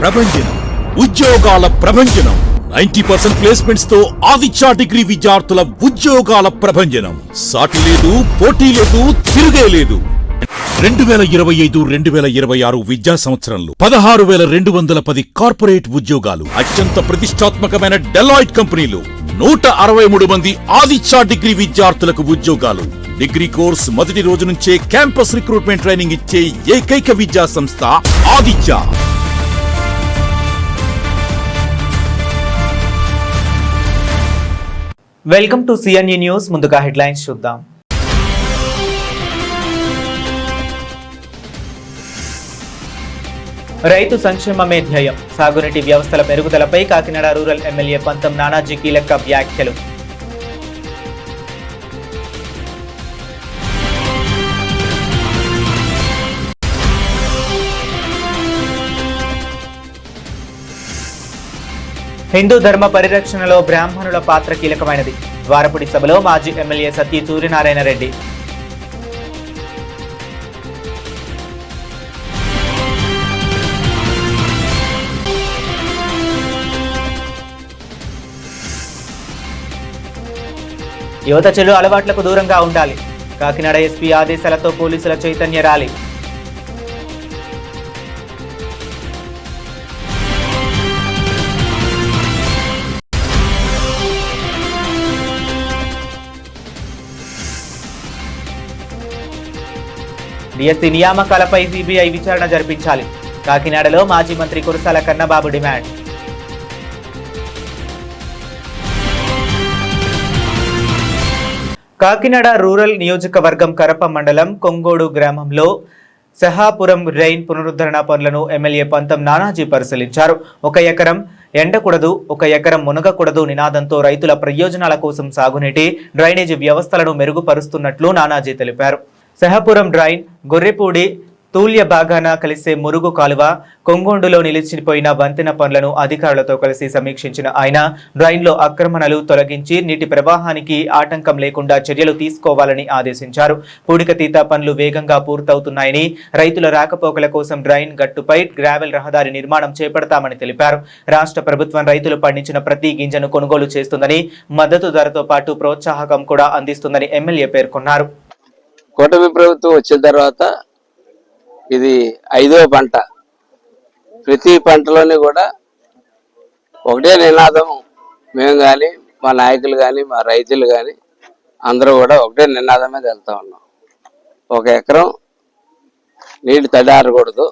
ప్రభంజనం ఉద్యోగాల ప్రభంజనం 90% ప్లేస్మెంట్స్ తో ఆదిత్య డిగ్రీ విద్యార్థుల ఉద్యోగాల ప్రభంజనం. సాటి లేదు, పోటీ లేదు, తిరుగే లేదు. 2025-2026 విద్యా సంవత్సరంలో 16,210 కార్పొరేట్ ఉద్యోగాలు, అత్యంత ప్రతిష్టాత్మకమైన డెలాయిట్ కంపెనీలు, 163 మంది ఆదిత్య డిగ్రీ విద్యార్థులకు ఉద్యోగాలు. డిగ్రీ కోర్స్ మొదటి రోజు నుంచే క్యాంపస్ రిక్రూట్మెంట్ ట్రైనింగ్ ఇచ్చే ఏకైక విద్యా సంస్థ Aditya. Welcome to CNE news. ముందుగా హెడ్లైన్స్ చూద్దాం. రైతు సంక్షేమమే ధ్యేయం. సాగునీటి వ్యవస్థల మెరుగుదలపై కాకినాడ రూరల్ ఎమ్మెల్యే పంతం నానాజీ కీలక వ్యాఖ్యలు. హిందూ ధర్మ పరిరక్షణలో బ్రాహ్మణుల పాత్ర కీలకమైనది. ద్వారపుడి సభలో మాజీ ఎమ్మెల్యే సత్య సూర్యనారాయణ రెడ్డి. యువత చెడు అలవాట్లకు దూరంగా ఉండాలి. కాకినాడ ఎస్పీ ఆదేశాలతో పోలీసుల చైతన్య ర్యాలీ. డిఎస్సీ నియామకాలపై సిబిఐ విచారణ జరిపించాలి. కాకినాడలో మాజీ మంత్రి కురసాల కన్నబాబు డిమాండ్. కాకినాడ రూరల్ నియోజకవర్గం కరప మండలం కొంగోడు గ్రామంలో సహాపురం డ్రైన్ పునరుద్ధరణ పనులను ఎమ్మెల్యే పంతం నానాజీ పరిశీలించారు. 1 ఎకరం ఎండకూడదు, 1 ఎకరం మునగకూడదు నినాదంతో రైతుల ప్రయోజనాల కోసం సాగునీటి డ్రైనేజీ వ్యవస్థలను మెరుగుపరుస్తున్నట్లు నానాజీ తెలిపారు. సహాపురం డ్రైన్, గొర్రెపూడి తూల్య భాగాన కలిసే మురుగు కాలువ, కొంగోండులో నిలిచిపోయిన వంతెన పనులను అధికారులతో కలిసి సమీక్షించిన ఆయన డ్రైన్లో ఆక్రమణలు తొలగించి నీటి ప్రవాహానికి ఆటంకం లేకుండా చర్యలు తీసుకోవాలని ఆదేశించారు. పూడికతీత పనులు వేగంగా పూర్తవుతున్నాయని, రైతుల రాకపోకల కోసం డ్రైన్ గట్టుపై గ్రావెల్ రహదారి నిర్మాణం చేపడతామని తెలిపారు. రాష్ట్ర ప్రభుత్వం రైతులు పండించిన ప్రతి గింజను కొనుగోలు చేస్తుందని, మద్దతు ధరతో పాటు ప్రోత్సాహకం కూడా అందిస్తుందని ఎమ్మెల్యే పేర్కొన్నారు. కూటమి ప్రభుత్వం వచ్చిన తర్వాత ఇది 5వ పంట. ప్రతి పంటలోని కూడా ఒకటే నినాదం. మేము కానీ, మా నాయకులు కానీ, మా రైతులు కానీ అందరూ కూడా ఒకటే నినాదం మీద వెళ్తూ ఉన్నాం. 1 ఎకరం నీళ్ళు తడారకూడదు,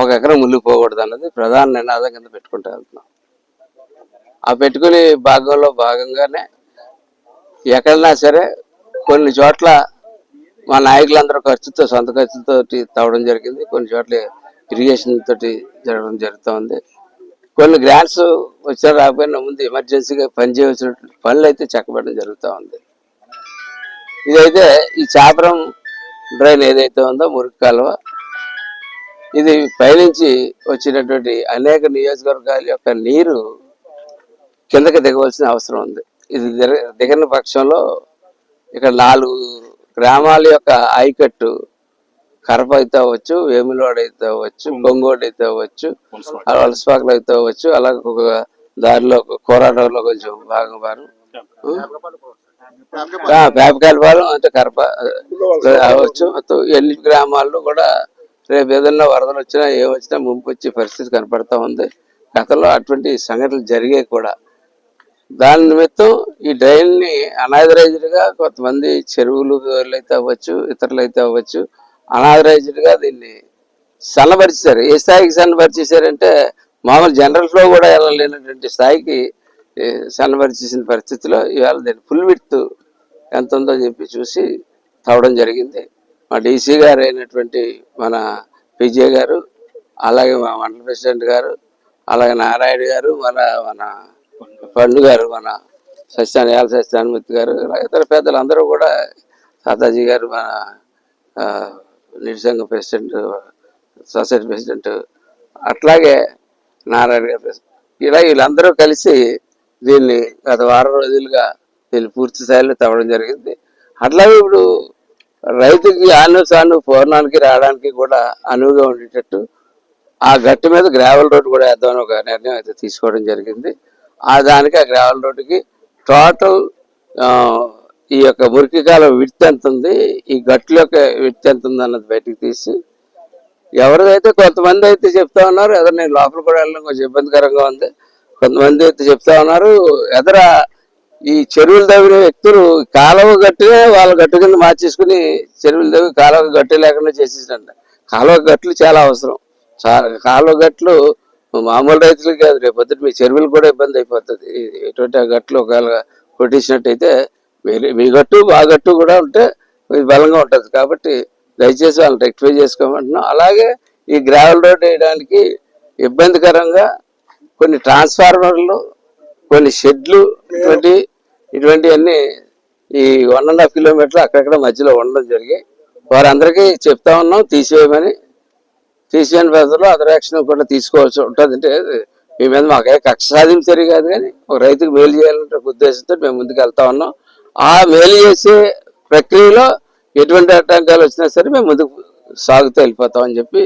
1 ఎకరం మునిగిపోకూడదు అన్నది ప్రధాన నినాదం కింద పెట్టుకుంటూ వెళ్తున్నాం. ఆ పెట్టుకుని భాగంగానే ఎక్కడైనా సరే కొన్ని చోట్ల మా నాయకులందరూ సొంత ఖర్చుతో తవ్వడం జరిగింది. కొన్ని చోట్ల ఇరిగేషన్ తోటి జరగడం జరుగుతూ ఉంది. కొన్ని గ్రాంట్స్ వచ్చినా రాకపోయినా ముందు ఎమర్జెన్సీగా పనిచేయవలసిన పనులు అయితే చక్కబడడం జరుగుతూ ఉంది. ఇదైతే ఈ చాపరం డ్రైన్ ఏదైతే ఉందో మురికి కాలువ, ఇది పైనుంచి వచ్చినటువంటి అనేక నియోజకవర్గాల యొక్క నీరు కిందకి దిగవలసిన అవసరం ఉంది. ఇది దిగని పక్షంలో ఇక్కడ 4 గ్రామాల యొక్క ఆయకట్టు కరప అయితే అవ్వచ్చు, వేములవాడ అయితే అవ్వచ్చు, కొంగోడు అయితే అవ్వచ్చు, వలసపాకలు అయితే అవ్వచ్చు, అలాగే ఒక దారిలో కోరాటంలో కొంచెం భాగం పేపకాయలపాలెం అంటే కరప అవ్వచ్చు. మొత్తం 8 గ్రామాల్లో కూడా రేపు ఏదన్నా వరదలు వచ్చినా ఏమొచ్చినా ముంపు వచ్చే పరిస్థితి కనపడతా ఉంది. గతంలో అటువంటి సంఘటనలు జరిగాయి కూడా. దాని నిమిత్తం ఈ డ్రైన్ ని అనాథరైజ్డ్ గా కొంతమంది చెరువులు అయితే అవ్వచ్చు, ఇతరులు అయితే అవ్వచ్చు, అనాథరైజ్డ్ గా దీన్ని సన్నపరిచేశారు. ఏ స్థాయికి సన్నపరిచేశారంటే మామూలు జనరల్ ఫ్లో కూడా వెళ్ళలేనటువంటి స్థాయికి సన్నపరిచేసిన పరిస్థితిలో ఇవాళ దీన్ని ఫుల్ విడ్త్ ఎంత ఉందో చెప్పి చూసి తవ్వడం జరిగింది. మా డీసీ గారు అయినటువంటి మన పిజే గారు, అలాగే మా మండల ప్రెసిడెంట్ గారు, అలాగే నారాయణ గారు, మన పండు గారు, మన సత్యానుమూర్తి గారు, ఇతర పెద్దలు అందరూ కూడా, తాతాజీ గారు, మన నీటి సంఘం ప్రెసిడెంట్, సొసైటీ ప్రెసిడెంట్, అట్లాగే నారాయణ గారు, ఇలా వీళ్ళందరూ కలిసి దీన్ని గత వారం రోజులుగా దీన్ని పూర్తి స్థాయిలో తవ్వడం జరిగింది. అట్లాగే ఇప్పుడు రైతుకి ఆను సాను పూర్ణానికి రావడానికి కూడా అనువుగా ఉండేటట్టు ఆ గట్టు మీద గ్రావెల్ రోడ్ కూడా వేద్దామని ఒక నిర్ణయం అయితే తీసుకోవడం జరిగింది. దానికి ఆ గ్రావెల్ రోడ్డుకి టోటల్ ఈ యొక్క మురికి కాలం విడ్త్ ఎంత ఉంది, ఈ గట్ల యొక్క విడ్త్ ఎంత ఉంది అన్నది బయటికి తీసి, ఎవరిదైతే కొంతమంది అయితే చెప్తా ఉన్నారు, ఎదురు నేను లోపల కూడా వెళ్ళడం కొంచెం ఇబ్బందికరంగా ఉంది. కొంతమంది అయితే చెప్తా ఉన్నారు, ఎదుర ఈ చెరువులు తవ్విన వ్యక్తులు కాలువ గట్టునే వాళ్ళ గట్టు కింద మార్చేసుకుని చెరువులు తవ్వి కాలువ గట్టు లేకుండా చేసేసండి. కాలువ గట్లు చాలా అవసరం. కాలువ గట్లు మామూలు రైతులకు కాదు, రేపు పొద్దుట మీ చెరువులు కూడా ఇబ్బంది అయిపోతుంది. ఎటువంటి ఆ గట్లు ఒకవేళ కొట్టేసినట్టయితే మీ గట్టు మా గట్టు కూడా ఉంటే బలంగా ఉంటుంది. కాబట్టి దయచేసి వాళ్ళని రెక్టిఫై చేసుకోమంటున్నాం. అలాగే ఈ గ్రావెల్ రోడ్ వేయడానికి ఇబ్బందికరంగా కొన్ని ట్రాన్స్ఫార్మర్లు, కొన్ని షెడ్లు, ఇటువంటివన్నీ ఈ 1.5 కిలోమీటర్లు అక్కడక్కడ మధ్యలో ఉండడం జరిగాయి. వారందరికీ చెప్తా ఉన్నాం తీసివేయమని. తీసివేయని పద్ధతిలో అదర్ యాక్షన్ కూడా తీసుకోవాల్సి ఉంటుంది. అంటే మీ మీద మాకే కక్ష సాధించరు కాదు, కానీ ఒక రైతుకు మేలు చేయాలంటే ఉద్దేశంతో మేము ముందుకు వెళ్తా ఉన్నాం. ఆ మేలు చేసే ప్రక్రియలో ఎటువంటి ఆటంకాలు వచ్చినా సరే మేము ముందుకు సాగుతూ వెళ్ళిపోతామని చెప్పి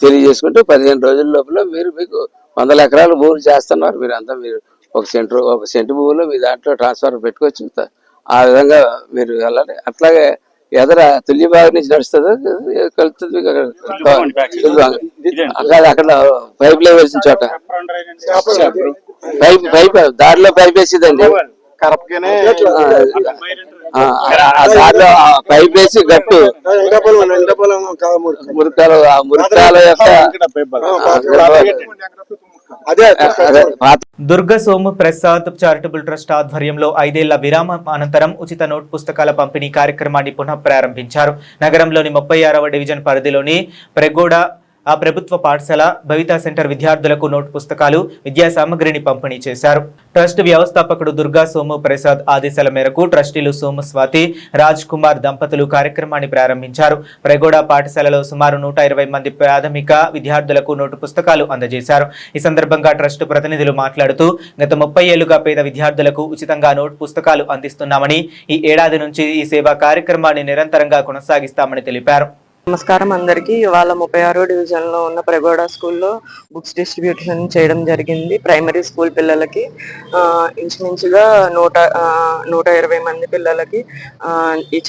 తెలియజేసుకుంటూ 15 రోజుల లోపల మీకు 100 ఎకరాల భూములు చేస్తున్నారు. మీరు ఒక సెంటు భూమిలో మీ దాంట్లో ట్రాన్స్ఫర్ పెట్టుకోవచ్చు. ఆ విధంగా మీరు వెళ్ళాలి. అట్లాగే ఎదర తుల్లిబాగ్ నుంచి నడుస్తుంది, కలుస్తుంది. అక్కడ పైప్ లైన్ వేసిన చోట పైప్ దారిలో పైప్ వేసేదండి. దారిలో పైప్ వేసి గట్టు మురికాల యొక్క దుర్గ సోము ప్రసాద్ చారిటబుల్ ట్రస్ట్ ఆధ్వర్యంలో 5 ఏళ్ల విరామం అనంతరం ఉచిత నోట్ పుస్తకాల పంపిణీ కార్యక్రమాన్ని పునః ప్రారంభించారు. నగరంలోని 36వ డివిజన్ పరిధిలోని ప్రెగోడ ఆ ప్రభుత్వ పాఠశాల భవితా సెంటర్ విద్యార్థులకు నోట్ పుస్తకాలు, విద్యా సామగ్రిని పంపిణీ చేశారు. ట్రస్ట్ వ్యవస్థాపకుడు దుర్గా సోము ప్రసాద్ ఆదేశాల మేరకు ట్రస్టీలు సోము స్వాతి, రాజ్ కుమార్ దంపతులు కార్యక్రమాన్ని ప్రారంభించారు. ప్రెగోడ పాఠశాలలో సుమారు 120 మంది ప్రాథమిక విద్యార్థులకు నోటు పుస్తకాలు అందజేశారు. ఈ సందర్భంగా ట్రస్ట్ ప్రతినిధులు మాట్లాడుతూ గత 30 ఏళ్లుగా పేద విద్యార్థులకు ఉచితంగా నోట్ పుస్తకాలు అందిస్తున్నామని, ఈ ఏడాది నుంచి ఈ సేవా కార్యక్రమాన్ని నిరంతరంగా కొనసాగిస్తామని తెలిపారు. నమస్కారం అందరికీ. ఇవాళ 36వ డివిజన్లో ఉన్న ప్రెగోడ స్కూల్లో బుక్స్ డిస్ట్రిబ్యూషన్ చేయడం జరిగింది. ప్రైమరీ స్కూల్ పిల్లలకి ఇంచుమించుగా 120 మంది పిల్లలకి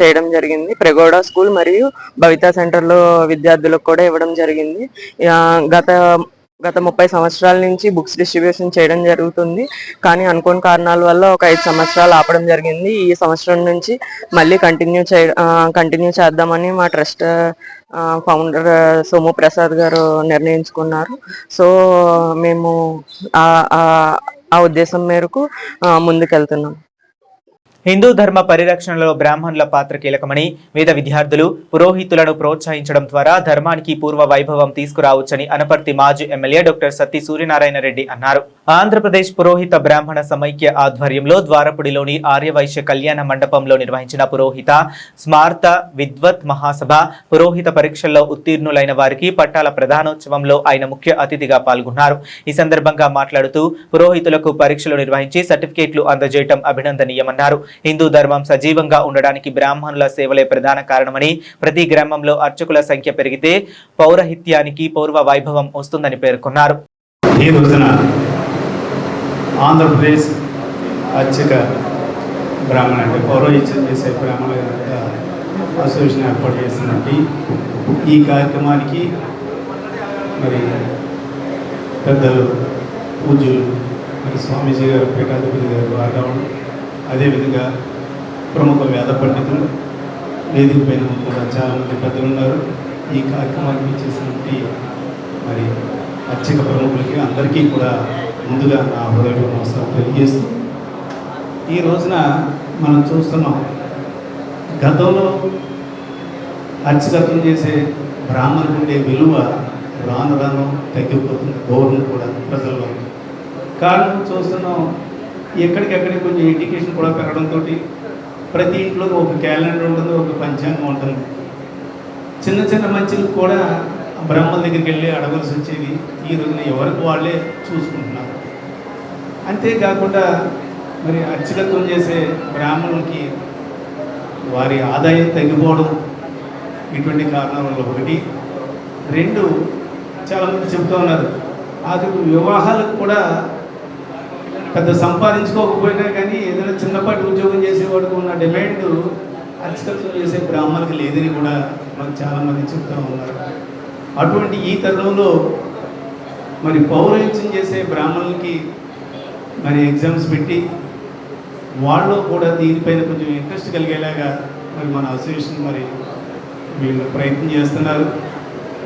చేయడం జరిగింది. ప్రెగోడ స్కూల్ మరియు భవితా సెంటర్లో విద్యార్థులకు కూడా ఇవ్వడం జరిగింది. గత 30 సంవత్సరాల నుంచి బుక్స్ డిస్ట్రిబ్యూషన్ చేయడం జరుగుతుంది. కానీ అనుకోని కారణాల వల్ల ఒక 5 సంవత్సరాలు ఆపడం జరిగింది. ఈ సంవత్సరం నుంచి మళ్ళీ కంటిన్యూ చేద్దామని మా ట్రస్ట్ ఫౌండర్ సోము ప్రసాద్ గారు నిర్ణయించుకున్నారు. సో మేము ఆ ఉద్దేశం మేరకు ముందుకెళ్తున్నాం. హిందూ ధర్మ పరిరక్షణలో బ్రాహ్మణుల పాత్ర కీలకమని, వేద విద్యార్థులు, పురోహితులను ప్రోత్సహించడం ద్వారా ధర్మానికి పూర్వ వైభవం తీసుకురావచ్చని అనపర్తి మాజీ ఎమ్మెల్యే డాక్టర్ సత్తి సూర్యనారాయణ రెడ్డి అన్నారు. ఆంధ్రప్రదేశ్ పురోహిత బ్రాహ్మణ సమైక్య ఆధ్వర్యంలో ద్వారపుడిలోని ఆర్యవైశ్య కళ్యాణ మండపంలో నిర్వహించిన పురోహిత స్మార్త విద్వత్ మహాసభ పురోహిత పరీక్షల్లో ఉత్తీర్ణులైన వారికి పట్టాల ప్రధానోత్సవంలో ఆయన ముఖ్య అతిథిగా పాల్గొన్నారు. ఈ సందర్భంగా మాట్లాడుతూ పురోహితులకు పరీక్షలు నిర్వహించి సర్టిఫికేట్లు అందజేయడం అభినందనీయమన్నారు. హిందూ ధర్మం సజీవంగా ఉండడానికి బ్రాహ్మణుల సేవలే ప్రధాన కారణమని, ప్రతి గ్రామంలో అర్చకుల సంఖ్య పెరిగితే పౌరహిత్యానికి పూర్వ వైభవం వస్తుందని పేర్కొన్నారు. ఈ రోజున ఆంధ్రప్రదేశ్ అర్చక బ్రాహ్మణ అంటే పౌరోహిత్యం చేసే బ్రాహ్మణ అసోసియేషన్ ఏర్పాటు చేసినటువంటి ఈ కార్యక్రమానికి మరి పెద్దలు పూజ్యులు మరి స్వామీజీ గారు, పీఠాధిపతి గారు రావడం, అదేవిధంగా ప్రముఖ వేద పండితులు వేదిక పైన కూడా చాలామంది పెద్దలు ఉన్నారు. ఈ కార్యక్రమానికి చేసినటువంటి మరి అర్చక ప్రముఖులకి అందరికీ కూడా ముందుగా నా హృదయపూర్వక నమస్కారం తెలియజేస్తూ, ఈ రోజున మనం చూస్తున్నాం గతంలో అర్చకత్వం చేసే బ్రాహ్మణులు ఉండే విలువ రాను రాను తగ్గిపోతుంది, గౌరవం కూడా ప్రజల్లో. కారణం చూస్తున్నాం, ఎక్కడికెక్కడికి కొంచెం ఎడ్యుకేషన్ కూడా పెరగడంతో ప్రతి ఇంట్లో ఒక క్యాలెండర్ ఉంటుంది, ఒక పంచాంగం ఉంటుంది. చిన్న చిన్న మంచులకు కూడా బ్రహ్మల దగ్గరికి వెళ్ళి అడగాల్సి వచ్చేది. ఈ రోజున ఎవరికి వాళ్ళే చూసుకుంటున్నారు. అంతేకాకుండా మరి అర్చకత్వం చేసే బ్రాహ్మణులకి వారి ఆదాయం తగ్గిపోవడం ఇటువంటి కారణాల వల్ల ఒకటి. 2, చాలామంది చెబుతూ ఉన్నారు. ఆఖరికి వివాహాలకు కూడా పెద్ద సంపాదించుకోకపోయినా కానీ ఏదైనా చిన్నపాటి ఉద్యోగం చేసేవాడికి ఉన్న డిమాండ్ అర్చకత్వం చేసే బ్రాహ్మణులకు లేదని కూడా మనకు చాలామంది చెప్తూ ఉన్నారు. అటువంటి ఈ తరుణంలో మరి పౌరోహిత్యం చేసే బ్రాహ్మణులకి మరి ఎగ్జామ్స్ పెట్టి వాళ్ళు కూడా దీనిపైన కొంచెం ఇంట్రెస్ట్ కలిగేలాగా మరి మన అసోసియేషన్ మరి వీళ్ళు ప్రయత్నం చేస్తున్నారు.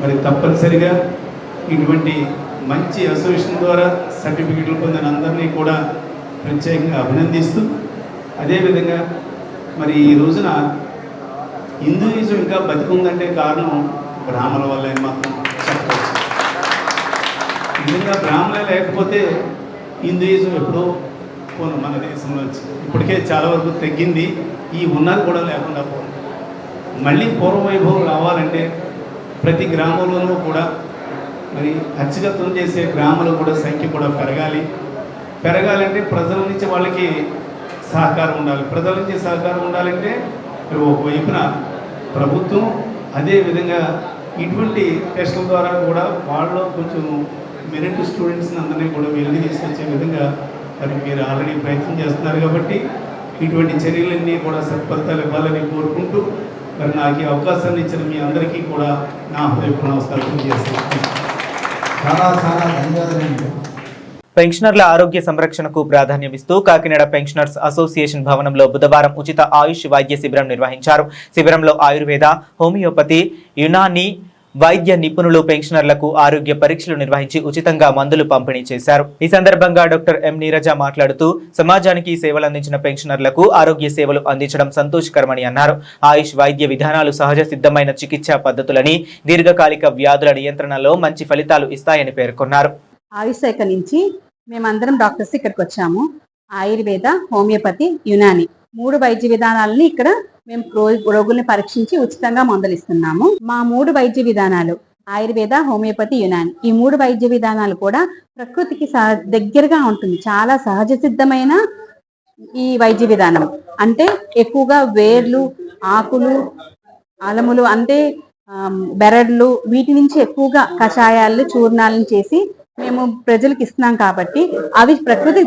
మరి తప్పనిసరిగా ఇటువంటి మంచి అసోసియేషన్ ద్వారా సర్టిఫికెట్లు పొందిన అందరినీ కూడా ప్రత్యేకంగా అభినందిస్తూ, అదేవిధంగా మరి ఈ రోజున హిందూయిజం ఇంకా బతికుందంటే కారణం బ్రాహ్మణుల వల్ల అని మాత్రం చెప్పవచ్చు. నిజంగా బ్రాహ్మణులే లేకపోతే హిందూయిజం ఎప్పుడో పోను మన దేశంలో వచ్చి ఇప్పటికే చాలా వరకు తగ్గింది. ఈ ఉన్నది కూడా లేకుండా పోను. మళ్ళీ పూర్వవైభవం రావాలంటే ప్రతి గ్రామంలోనూ కూడా మరి అర్చకత్వం చేసే గ్రామాలు కూడా సంఖ్య కూడా పెరగాలంటే ప్రజల నుంచి వాళ్ళకి సహకారం ఉండాలి. ప్రజల నుంచి సహకారం ఉండాలంటే ఒకవైపున ప్రభుత్వం, అదేవిధంగా ఇటువంటి టెస్టుల ద్వారా కూడా వాళ్ళు కొంచెం మెరిట్ స్టూడెంట్స్ని అందరినీ కూడా వెలిగి తీసుకొచ్చే విధంగా మరి మీరు ఆల్రెడీ ప్రయత్నం చేస్తున్నారు. కాబట్టి ఇటువంటి చర్యలన్నీ కూడా సత్ఫలితాలు ఇవ్వాలని కోరుకుంటూ మరి నాకు ఈ అవకాశాన్ని ఇచ్చిన మీ అందరికీ కూడా నా హృదయపూర్వక నమస్కారం చేస్తున్నాను. చాలా చాలా ధన్యవాదాలు. పెన్షనర్ల ఆరోగ్య సంరక్షణకు ప్రాధాన్యమిస్తూ కాకినాడ పెన్షనర్స్ అసోసియేషన్ భవనంలో బుధవారం ఉచిత ఆయుష్ వైద్య శిబిరం నిర్వహించారు. శిబిరంలో ఆయుర్వేద, హోమియోపతి, యునానీ వైద్య నిపుణులు పెన్షనర్లకు ఆరోగ్య పరీక్షలు నిర్వహించి ఉచితంగా మందులు పంపిణీ చేశారు. ఈ సందర్భంగా డాక్టర్ ఎం నీరజ మాట్లాడుతూ సమాజానికి సేవలు అందించిన పెన్షనర్లకు ఆరోగ్య సేవలు అందించడం సంతోషకరమని అన్నారు. ఆయుష్ వైద్య విధానాలు సహజ సిద్ధమైన చికిత్సా పద్ధతులని దీర్ఘకాలిక వ్యాధుల నియంత్రణలో మంచి ఫలితాలు ఇస్తాయని పేర్కొన్నారు. ఆయుష్ శాఖ నుంచి మేమందరం డాక్టర్స్ ఇక్కడికి వచ్చాము. ఆయుర్వేద, హోమియోపతి, యునాని 3 వైద్య విధానాలని ఇక్కడ మేము రోగుల్ని పరీక్షించి ఉచితంగా మందులు ఇస్తున్నాము. మా 3 వైద్య విధానాలు ఆయుర్వేద, హోమియోపతి, యునాని, ఈ 3 వైద్య విధానాలు కూడా ప్రకృతికి దగ్గరగా ఉంటుంది. చాలా సహజ సిద్ధమైన ఈ వైద్య విధానం అంటే ఎక్కువగా వేర్లు, ఆకులు, అలములు అంటే బెరడ్లు, వీటి నుంచి ఎక్కువగా కషాయాలు, చూర్ణాలను చేసి మేము ప్రజలకు ఇస్తున్నాం. కాబట్టి అవి ప్రకృతి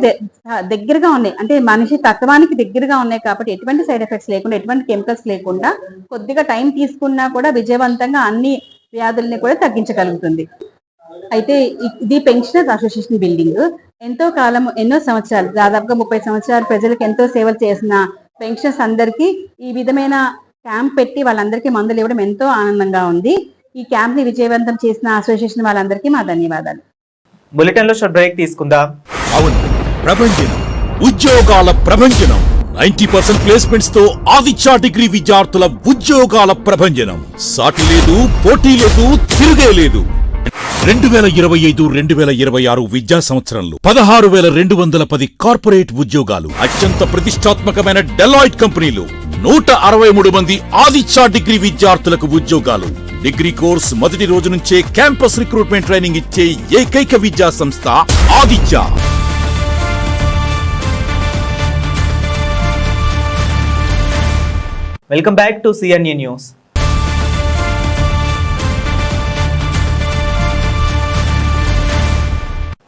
దగ్గరగా ఉన్నాయి, అంటే మనిషి తత్వానికి దగ్గరగా ఉన్నాయి. కాబట్టి ఎటువంటి సైడ్ ఎఫెక్ట్స్ లేకుండా, ఎటువంటి కెమికల్స్ లేకుండా కొద్దిగా టైం తీసుకున్నా కూడా విజయవంతంగా అన్ని వ్యాధుల్ని కూడా తగ్గించగలుగుతుంది. అయితే ఇది పెన్షనర్స్ అసోసియేషన్ బిల్డింగ్ ఎంతో కాలం, ఎన్నో సంవత్సరాలు, దాదాపుగా 30 సంవత్సరాలు ప్రజలకు ఎంతో సేవలు చేసిన పెన్షనర్స్ అందరికీ ఈ విధమైన క్యాంప్ పెట్టి వాళ్ళందరికీ మందులు ఇవ్వడం ఎంతో ఆనందంగా ఉంది. ఈ క్యాంప్ ని విజయవంతం చేసిన అసోసియేషన్ వాళ్ళందరికీ మా ధన్యవాదాలు. బులెటిన్ లో షార్ట్ బ్రేక్ తీసుకుందాం. అవును, ప్రభంజనం, ఉద్యోగాల ప్రభంజనం. 90% ప్లేస్మెంట్స్ తో ఆదిత్య డిగ్రీ విద్యార్థుల ఉద్యోగాల ప్రభంజనం. సాటి లేదు, పోటీ లేదు, తిరుగే లేదు. 2025-2026 విద్యా సంవత్సరంలో 16,210 కార్పొరేట్ ఉద్యోగాలు, అత్యంత ప్రతిష్టాత్మకమైన డెలాయిట్ కంపెనీలు, 163 మంది ఆదిత్య డిగ్రీ విద్యార్థులకు ఉద్యోగాలు. డిగ్రీ కోర్స్ మొదటి రోజు నుంచే క్యాంపస్ రిక్రూట్మెంట్ ట్రైనింగ్ ఇచ్చే ఏకైక విద్యా సంస్థ Aditya. Welcome back to CNA news.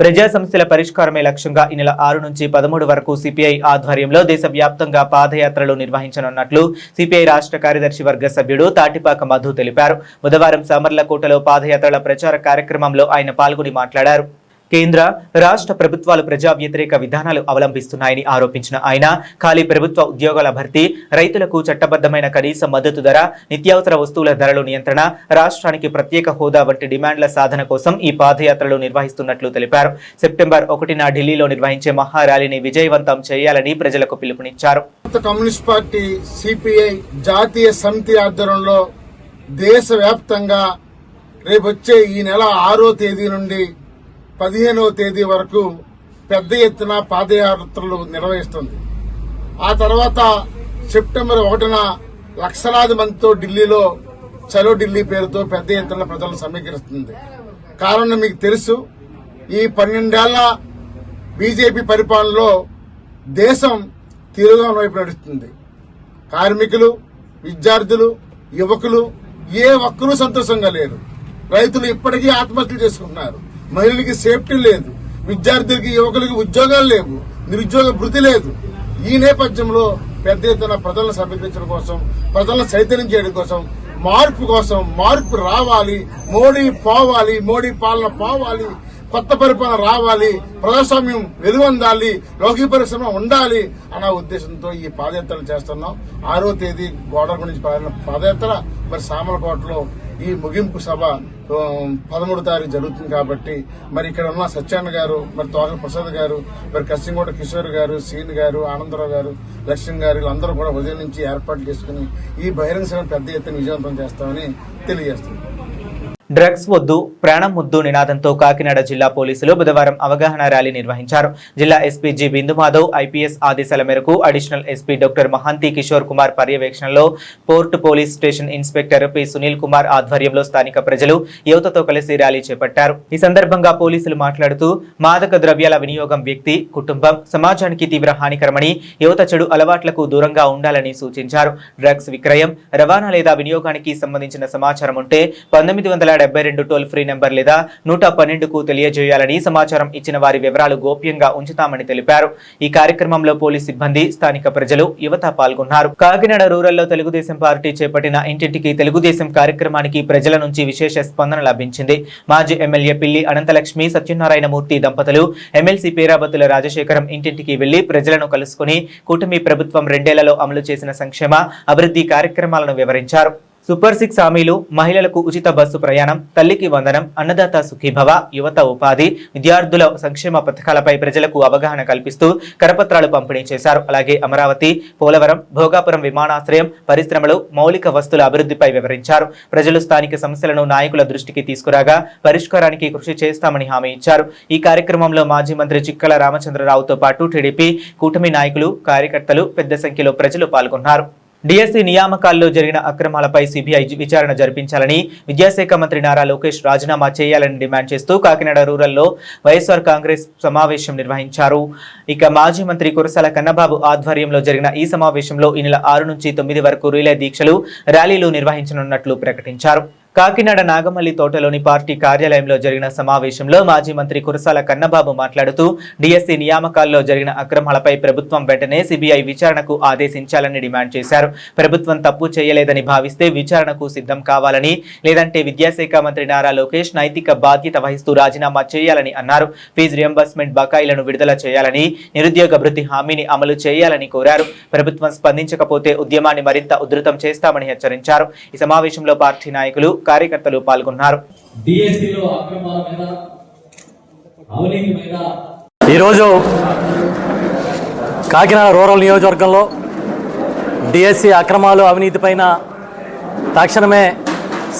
ప్రజా సమస్యల పరిష్కారమే లక్ష్యంగా ఈ నెల 6 నుంచి 13 వరకు సిపిఐ ఆధ్వర్యంలో దేశవ్యాప్తంగా పాదయాత్రలు నిర్వహించనున్నట్లు సిపిఐ రాష్ట్ర కార్యదర్శి వర్గ సభ్యుడు తాటిపాక మధు తెలిపారు. బుధవారం సామర్లకోటలో పాదయాత్రల ప్రచార కార్యక్రమంలో ఆయన పాల్గొని మాట్లాడారు. కేంద్ర, రాష్ట్ర ప్రభుత్వాలు ప్రజా వ్యతిరేక విధానాలు అవలంబిస్తున్నాయని ఆరోపించిన ఆయన ఖాళీ ప్రభుత్వ ఉద్యోగాల భర్తీ, రైతులకు చట్టబద్ధమైన కనీస మద్దతు ధర, నిత్యావసర వస్తువుల ధరల నియంత్రణ, రాష్ట్రానికి ప్రత్యేక హోదా వంటి డిమాండ్ల సాధన కోసం ఈ పాదయాత్రలు నిర్వహిస్తున్నట్లు తెలిపారు. సెప్టెంబర్ 1న ఢిల్లీలో నిర్వహించే మహా ర్యాలీని విజయవంతం చేయాలని ప్రజలకు పిలుపునిచ్చారు. కమ్యూనిస్ట్ పార్టీ సిపిఐ జాతీయ సమితి ఆధ్వర్యంలో దేశవ్యాప్తంగా రేపొచ్చే ఈ నెల 6వ తేదీ నుండి 15వ తేదీ వరకు పెద్ద ఎత్తున పాదయాత్రలు నిర్వహిస్తుంది. ఆ తర్వాత సెప్టెంబర్ 1న లక్షలాది మందితో ఢిల్లీలో చలో ఢిల్లీ పేరుతో పెద్ద ఎత్తున ప్రజలను సమీకరిస్తుంది. కారణం మీకు తెలుసు, ఈ 12 ఏళ్ల బీజేపీ పరిపాలనలో దేశం తిరుగుని వైపు నడుస్తుంది. కార్మికులు, విద్యార్థులు, యువకులు ఏ ఒక్కరూ సంతోషంగా లేరు. రైతులు ఇప్పటికీ ఆత్మహత్యలు చేసుకుంటున్నారు. మహిళలకి సేఫ్టీ లేదు, విద్యార్థులకి యువకులకి ఉద్యోగాలు లేవు, నిరుద్యోగ భృతి లేదు. ఈ నేపథ్యంలో పెద్ద ఎత్తున ప్రజలను సమీపించడం కోసం, ప్రజలను చైతన్యం చేయడం కోసం, మార్పు రావాలి, మోడీ పోవాలి, మోడీ పాలన పోవాలి, కొత్త పరిపాలన రావాలి, ప్రజాస్వామ్యం వెలువొందాలి, లౌకిక పరిశ్రమ ఉండాలి అన్న ఉద్దేశంతో ఈ పాదయాత్రలు చేస్తున్నాం. 6వ తేదీ గోడల గురించి పాదయాత్ర, మరి సామలకోటలో ఈ ముగింపు సభ 13వ తారీఖు జరుగుతుంది. కాబట్టి మరి ఇక్కడ ఉన్న సత్యాన్న గారు, మరి తోగల ప్రసాద్ గారు, మరి కసింగోట కిషోర్ గారు, సీన్ గారు, ఆనందరావు గారు, లక్ష్మణ్ గారు, వీళ్ళందరూ కూడా ఉదయం నుంచి ఏర్పాట్లు చేసుకుని ఈ బహిరంగ సభను పెద్ద ఎత్తున విజయవంతం చేస్తామని తెలియజేస్తున్నాం. డ్రగ్స్ వద్దు ప్రాణం ముద్దు నినాదంతో కాకినాడ జిల్లా పోలీసులు బుధవారం అవగాహన ర్యాలీ నిర్వహించారు. జిల్లా ఎస్పీ జి బిందుమాధవ్ ఐపీఎస్ ఆదేశాల మేరకు additional SP doctor Mahanti Kishore Kumar పర్యవేక్షణలో port police station inspector P Sunil Kumar ఆధ్వర్యంలో స్థానిక ప్రజలు యువతతో కలిసి ర్యాలీ చేపట్టారు. ఈ సందర్భంగా పోలీసులు మాట్లాడుతూ మాదక ద్రవ్యాల వినియోగం వ్యక్తి, కుటుంబం, సమాజానికి తీవ్ర హానికరమని, యువత చెడు అలవాట్లకు దూరంగా ఉండాలని సూచించారు. డ్రగ్స్ విక్రయం, రవాణా లేదా వినియోగానికి సంబంధించిన సమాచారం ఉంటే 1972 టోల్ ఫ్రీ నెంబర్ లేదా 112కు తెలియజేయాలని, సమాచారం ఇచ్చిన వారి వివరాలు గోప్యంగా ఉంచుతామని తెలిపారు. ఈ కార్యక్రమంలో పోలీస్ సిబ్బంది, స్థానిక ప్రజలు, యువత పాల్గొన్నారు. కాకినాడ రూరల్లో తెలుగుదేశం పార్టీ చేపట్టిన ఇంటింటికి తెలుగుదేశం కార్యక్రమానికి ప్రజల నుంచి విశేష స్పందన లభించింది. మాజీ ఎమ్మెల్యే పిల్లి అనంతలక్ష్మి, సత్యనారాయణమూర్తి దంపతులు ఎమ్మెల్సీ పేరాబత్తుల రాజశేఖరం ఇంటింటికి వెళ్లి ప్రజలను కలుసుకుని కూటమి ప్రభుత్వం 2 ఏళ్లలో అమలు చేసిన సంక్షేమ, అభివృద్ధి కార్యక్రమాలను వివరించారు. సూపర్ 6 హామీలు, మహిళలకు ఉచిత బస్సు ప్రయాణం, తల్లికి వందనం, అన్నదాత సుఖీభవ, యువత ఉపాధి, విద్యార్థుల సంక్షేమ పథకాలపై ప్రజలకు అవగాహన కల్పిస్తూ కరపత్రాలు పంపిణీ చేశారు. అలాగే అమరావతి, పోలవరం, భోగాపురం విమానాశ్రయం, పరిశ్రమలు, మౌలిక వస్తువుల అభివృద్ధిపై వివరించారు. ప్రజలు స్థానిక సమస్యలను నాయకుల దృష్టికి తీసుకురాగా పరిష్కారానికి కృషి చేస్తామని హామీ ఇచ్చారు. ఈ కార్యక్రమంలో మాజీ మంత్రి చిక్కల రామచంద్రరావుతో పాటు టీడీపీ, కూటమి నాయకులు, కార్యకర్తలు పెద్ద సంఖ్యలో ప్రజలు పాల్గొన్నారు. డిఎస్సి నియామకాల్లో జరిగిన అక్రమాలపై సిబిఐ విచారణ జరిపించాలని, విద్యాశాఖ మంత్రి నారా లోకేష్ రాజీనామా చేయాలని డిమాండ్ చేస్తూ కాకినాడ రూరల్లో వైఎస్ఆర్ కాంగ్రెస్ సమావేశం నిర్వహించారు. ఇక మాజీ మంత్రి కురసాల కన్నబాబు ఆధ్వర్యంలో జరిగిన ఈ సమావేశంలో ఈ నెల 6 నుంచి 9 వరకు రిలే దీక్షలు, ర్యాలీలు నిర్వహించనున్నట్లు ప్రకటించారు. కాకినాడ నాగమల్లి తోటలోని పార్టీ కార్యాలయంలో జరిగిన సమావేశంలో మాజీ మంత్రి కురసాల కన్నబాబు మాట్లాడుతూ డిఎస్సి నియామకాల్లో జరిగిన అక్రమాలపై ప్రభుత్వం వెంటనే సిబిఐ విచారణకు ఆదేశించాలని డిమాండ్ చేశారు. ప్రభుత్వం తప్పు చేయలేదని భావిస్తే విచారణకు సిద్ధం కావాలని, లేదంటే విద్యాశాఖ మంత్రి నారా లోకేష్ నైతిక బాధ్యత వహిస్తూ రాజీనామా చేయాలని అన్నారు. ఫీజు రియంబర్స్మెంట్ బకాయిలను విడుదల చేయాలని, నిరుద్యోగ భృతి హామీని అమలు చేయాలని కోరారు. ప్రభుత్వం స్పందించకపోతే ఉద్యమాన్ని మరింత ఉధృతం చేస్తామని హెచ్చరించారు. ఈ సమావేశంలో పార్టీ నాయకులు, కార్యకర్తలు పాల్గొన్నారు. ఈరోజు కాకినాడ రూరల్ నియోజకవర్గంలో డిఎస్సి అక్రమాలు, అవినీతి పైన తక్షణమే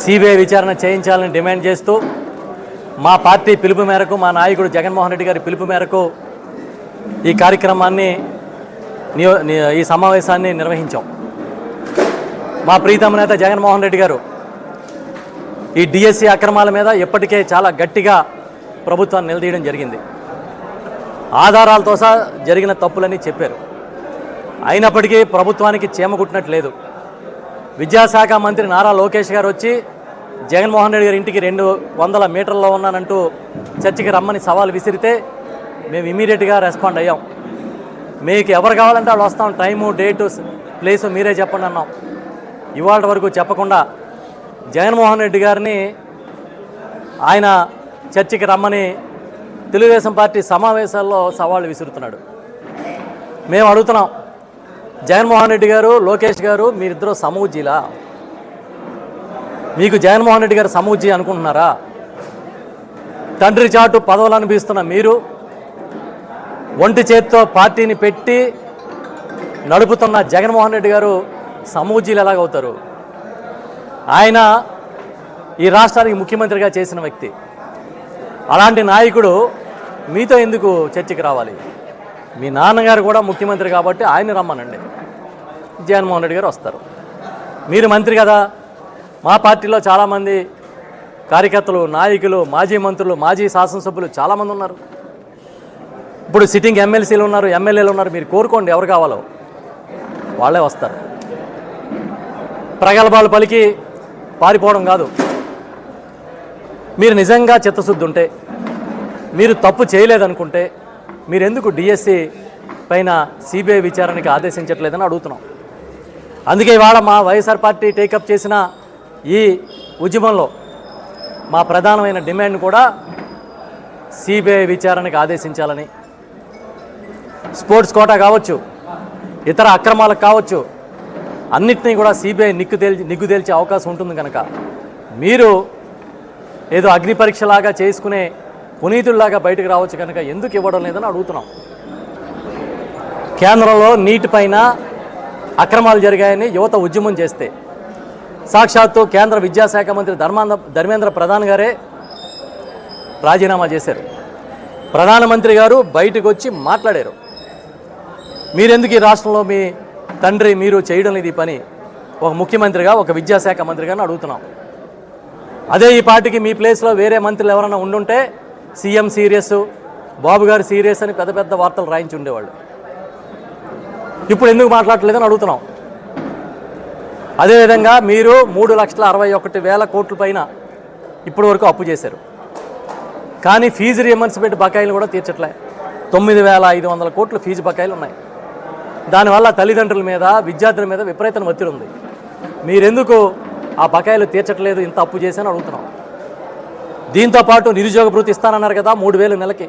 సిబిఐ విచారణ చేయించాలని డిమాండ్ చేస్తూ మా పార్టీ పిలుపు మేరకు, మా నాయకుడు జగన్మోహన్ రెడ్డి గారి పిలుపు మేరకు ఈ కార్యక్రమాన్ని, ఈ సమావేశాన్ని నిర్వహించాం. మా ప్రీతమ నేత జగన్మోహన్ రెడ్డి గారు ఈ డిఎస్సి అక్రమాల మీద ఇప్పటికే చాలా గట్టిగా ప్రభుత్వాన్ని నిలదీయడం జరిగింది. ఆధారాలతో సహా జరిగిన తప్పులని చెప్పారు. అయినప్పటికీ ప్రభుత్వానికి చీమ కుట్టినట్లేదు. విద్యాశాఖ మంత్రి నారా లోకేష్ గారు వచ్చి జగన్మోహన్ రెడ్డి గారి ఇంటికి 200 మీటర్లలో ఉన్నానంటూ చర్చికి రమ్మని సవాల్ విసిరితే మేము ఇమీడియట్గా రెస్పాండ్ అయ్యాం. మీకు ఎవరు కావాలంటే వాళ్ళు వస్తాం, టైము, డేటు, ప్లేసు మీరే చెప్పండి అన్నాం. ఇవాళ వరకు చెప్పకుండా జగన్మోహన్ రెడ్డి గారిని ఆయన చర్చికి రమ్మని తెలుగుదేశం పార్టీ సమావేశాల్లో సవాళ్ళు విసురుతున్నాడు. మేము అడుగుతున్నాం, జగన్మోహన్ రెడ్డి గారు, లోకేష్ గారు, మీరిద్దరూ సమూజీలా? మీకు జగన్మోహన్ రెడ్డి గారు సమూజీ అనుకుంటున్నారా? తండ్రి చాటు పదవులు అనిపిస్తున్న మీరు ఒంటి చేత్తో పార్టీని పెట్టి నడుపుతున్న జగన్మోహన్ రెడ్డి గారు సమూజీలు ఎలాగవుతారు? ఆయన ఈ రాష్ట్రానికి ముఖ్యమంత్రిగా చేసిన వ్యక్తి. అలాంటి నాయకుడు మీతో ఎందుకు చర్చకి రావాలి? మీ నాన్నగారు కూడా ముఖ్యమంత్రి కాబట్టి ఆయన రమ్మనండి, జగన్మోహన్ రెడ్డి గారు వస్తారు. మీరు మంత్రి కదా. మా పార్టీలో చాలామంది కార్యకర్తలు, నాయకులు, మాజీ మంత్రులు, మాజీ శాసనసభ్యులు చాలామంది ఉన్నారు. ఇప్పుడు సిట్టింగ్ ఎమ్మెల్సీలు ఉన్నారు, ఎమ్మెల్యేలు ఉన్నారు. మీరు కోరుకోండి, ఎవరు కావాలో వాళ్ళే వస్తారు. ప్రగల్భాలు పలికి పారిపోవడం కాదు. మీరు నిజంగా చిత్తశుద్ధి ఉంటే, మీరు తప్పు చేయలేదనుకుంటే మీరు ఎందుకు డిఎస్సి పైన సిబిఐ విచారణకి ఆదేశించట్లేదని అడుగుతున్నాం. అందుకే ఇవాళ మా వైఎస్ఆర్ పార్టీ టేకప్ చేసిన ఈ ఉద్యమంలో మా ప్రధానమైన డిమాండ్ కూడా సిబిఐ విచారణకి ఆదేశించాలని, స్పోర్ట్స్ కోటా కావచ్చు, ఇతర అక్రమాలకు కావచ్చు, అన్నిటినీ కూడా సిబిఐ నిగ్గు తేల్చే అవకాశం ఉంటుంది కనుక మీరు ఏదో అగ్ని పరీక్షలాగా చేసుకునే పునీతుల్లాగా బయటకు రావచ్చు కనుక ఎందుకు ఇవ్వడం లేదని అడుగుతున్నాం. కేంద్రంలో నీటి పైన అక్రమాలు జరిగాయని యువత ఉద్యమం చేస్తే సాక్షాత్తు కేంద్ర విద్యాశాఖ మంత్రి ధర్మేంద్ర ప్రధాన్ గారే రాజీనామా చేశారు. ప్రధానమంత్రి గారు బయటకు వచ్చి మాట్లాడారు. మీరెందుకు ఈ రాష్ట్రంలో మీ తండ్రి మీరు చేయడం లేదు ఈ పని, ఒక ముఖ్యమంత్రిగా, ఒక విద్యాశాఖ మంత్రిగాని అడుగుతున్నాం. అదే ఈ పార్టీకి మీ ప్లేస్లో వేరే మంత్రులు ఎవరైనా ఉండుంటే సీఎం సీరియస్, బాబు గారు సీరియస్ అని పెద్ద పెద్ద వార్తలు రాయించి ఉండేవాళ్ళు. ఇప్పుడు ఎందుకు మాట్లాడలేదని అడుగుతున్నాం. అదేవిధంగా మీరు 3,61,000 కోట్ల పైన ఇప్పటి వరకు అప్పు చేశారు. కానీ ఫీజు రియంబర్స్మెంట్ బకాయిలు కూడా తీర్చట్లే. 9,500 కోట్ల ఫీజు బకాయిలు ఉన్నాయి. దానివల్ల తల్లిదండ్రుల మీద, విద్యార్థుల మీద విపరీతమైన ఒత్తిడి ఉంది. మీరెందుకు ఆ బకాయిలు తీర్చట్లేదు, ఇంత అప్పు చేశాను అడుగుతున్నాం. దీంతోపాటు నిరుద్యోగ భృతి ఇస్తానన్నారు కదా 3,000 నెలకి,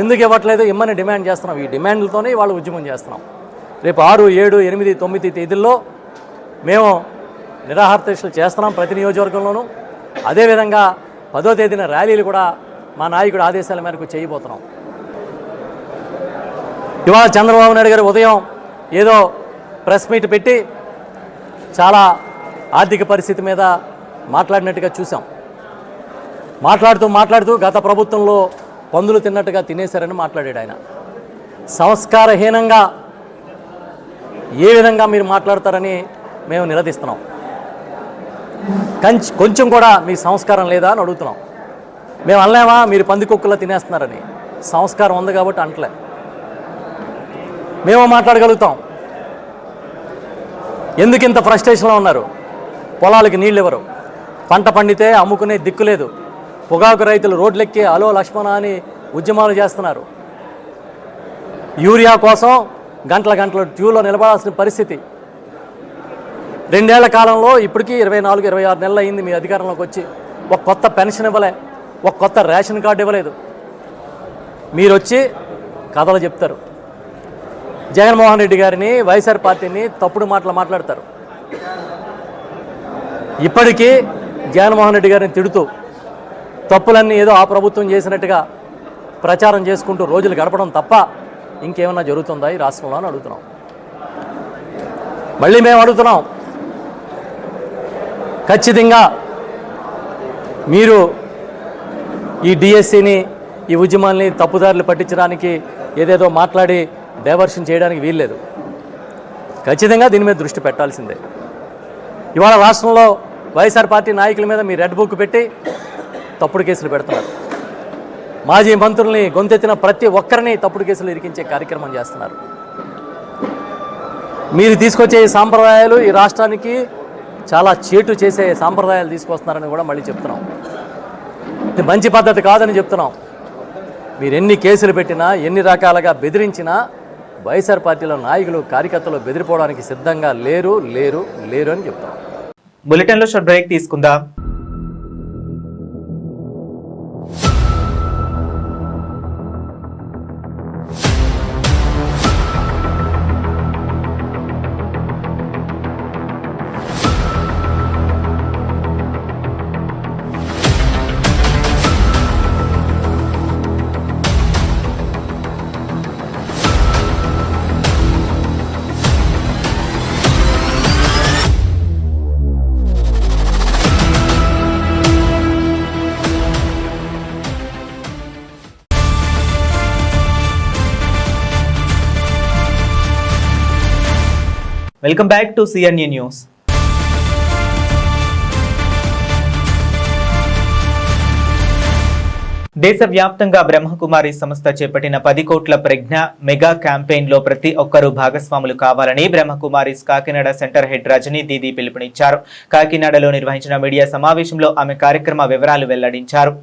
ఎందుకు ఇవ్వట్లేదు ఇమ్మని డిమాండ్ చేస్తున్నాం. ఈ డిమాండ్లతోనే వాళ్ళు ఉద్యమం చేస్తున్నాం. రేపు 6, 7, 8, 9 తేదీల్లో మేము నిరాహార దీక్షలు చేస్తున్నాం ప్రతి నియోజకవర్గంలోనూ. అదేవిధంగా 10వ తేదీన ర్యాలీలు కూడా మా నాయకుడి ఆదేశాల మేరకు చేయబోతున్నాం. ఇవాళ చంద్రబాబు నాయుడు గారు ఉదయం ఏదో ప్రెస్ మీట్ పెట్టి చాలా ఆర్థిక పరిస్థితి మీద మాట్లాడినట్టుగా చూసాం. మాట్లాడుతూ గత ప్రభుత్వంలో పందులు తిన్నట్టుగా తినేశారని మాట్లాడాడు ఆయన. సంస్కారహీనంగా ఏ విధంగా మీరు మాట్లాడతారని మేము నిలదీస్తున్నాం. కొంచెం కూడా మీ సంస్కారం లేదా అని అడుగుతున్నాం. మేము అనలేమా మీరు పందికొక్కులా తినేస్తున్నారని, సంస్కారం ఉంది కాబట్టి అంటలే. మేము మాట్లాడగలుగుతాం. ఎందుకు ఇంత ఫ్రస్ట్రేషన్లో ఉన్నారు? పొలాలకి నీళ్ళు ఇవ్వరు, పంట పండితే అమ్ముకునే దిక్కు లేదు, పొగాకు రైతులు రోడ్లెక్కి అలో లక్ష్మణ అని ఉద్యమాలు చేస్తున్నారు. యూరియా కోసం గంటల క్యూలో నిలబడాల్సిన పరిస్థితి. 2 ఏళ్ల కాలంలో ఇప్పటికీ 24, 26 నెలలు అయింది మీ అధికారంలోకి వచ్చి. ఒక కొత్త పెన్షన్ ఇవ్వలే, ఒక కొత్త రేషన్ కార్డు ఇవ్వలేదు. మీరు వచ్చి కథలు చెప్తారు. జగన్మోహన్ రెడ్డి గారిని, వైఎస్ఆర్ పార్టీని తప్పుడు మాటలు మాట్లాడతారు. ఇప్పటికీ జగన్మోహన్ రెడ్డి గారిని తిడుతూ తప్పులన్నీ ఏదో ఆ ప్రభుత్వం చేసినట్టుగా ప్రచారం చేసుకుంటూ రోజులు గడపడం తప్ప ఇంకేమన్నా జరుగుతుందా ఈ రాష్ట్రంలో అని అడుగుతున్నాం. మళ్ళీ మేము అడుగుతున్నాం, ఖచ్చితంగా మీరు ఈ డిఎస్సిని, ఈ ఉద్యమాల్ని తప్పుదారులు పట్టించడానికి ఏదేదో మాట్లాడి డైవర్షన్ చేయడానికి వీల్లేదు. ఖచ్చితంగా దీని మీద దృష్టి పెట్టాల్సిందే. ఇవాళ రాష్ట్రంలో వైఎస్ఆర్ పార్టీ నాయకుల మీద మీ రెడ్ బుక్ పెట్టి తప్పుడు కేసులు పెడుతున్నారు. మాజీ మంత్రుల్ని గొంతెత్తిన ప్రతి ఒక్కరిని తప్పుడు కేసులు ఇరికించే కార్యక్రమం చేస్తున్నారు. మీరు తీసుకొచ్చే ఈ సాంప్రదాయాలు ఈ రాష్ట్రానికి చాలా చేటు చేసే సాంప్రదాయాలు తీసుకొస్తున్నారని కూడా మళ్ళీ చెప్తున్నాం. ఇది మంచి పద్ధతి కాదని చెప్తున్నాం. మీరు ఎన్ని కేసులు పెట్టినా, ఎన్ని రకాలుగా బెదిరించినా వైఎస్ఆర్ పార్టీలో నాయకులు, కార్యకర్తలు బెదిరిపోవడానికి సిద్ధంగా లేరు అని చెప్తున్నాం. బులెటిన్లో షార్ట్ బ్రేక్ తీసుకుందాం. Welcome back to CNE news. దేశవ్యాప్తంగా బ్రహ్మకుమారి సంస్థ చేపట్టిన 10 కోట్ల ప్రజ్ఞ మెగా క్యాంపెయిన్ లో ప్రతి ఒక్కరూ భాగస్వాములు కావాలని బ్రహ్మకుమారిస్ కాకినాడ సెంటర్ హెడ్ రజనీ దీది పిలుపునిచ్చారు. కాకినాడలో నిర్వహించిన మీడియా సమావేశంలో ఆమె కార్యక్రమ వివరాలు వెల్లడించారు.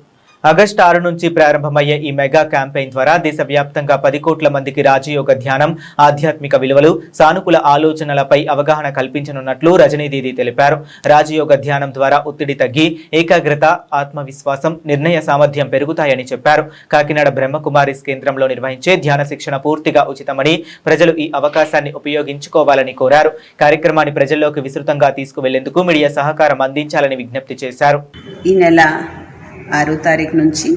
ఆగస్టు 6 నుంచి ప్రారంభమయ్యే ఈ మెగా క్యాంపెయిన్ ద్వారా దేశవ్యాప్తంగా 10 కోట్ల మందికి రాజయోగ ధ్యానం, ఆధ్యాత్మిక విలువలు, సానుకూల ఆలోచనలపై అవగాహన కల్పించనున్నట్లు రజనీ దీది తెలిపారు. రాజయోగ ధ్యానం ద్వారా ఒత్తిడి తగ్గి ఏకాగ్రత, ఆత్మవిశ్వాసం, నిర్ణయ సామర్థ్యం పెరుగుతాయని చెప్పారు. కాకినాడ బ్రహ్మకుమారిస్ కేంద్రంలో నిర్వహించే ధ్యాన శిక్షణ పూర్తిగా ఉచితమని, ప్రజలు ఈ అవకాశాన్ని ఉపయోగించుకోవాలని కోరారు. కార్యక్రమాన్ని ప్రజల్లోకి విస్తృతంగా తీసుకువెళ్లేందుకు మీడియా సహకారం అందించాలని విజ్ఞప్తి చేశారు. ఈ నెల 6వ తారీఖు నుంచి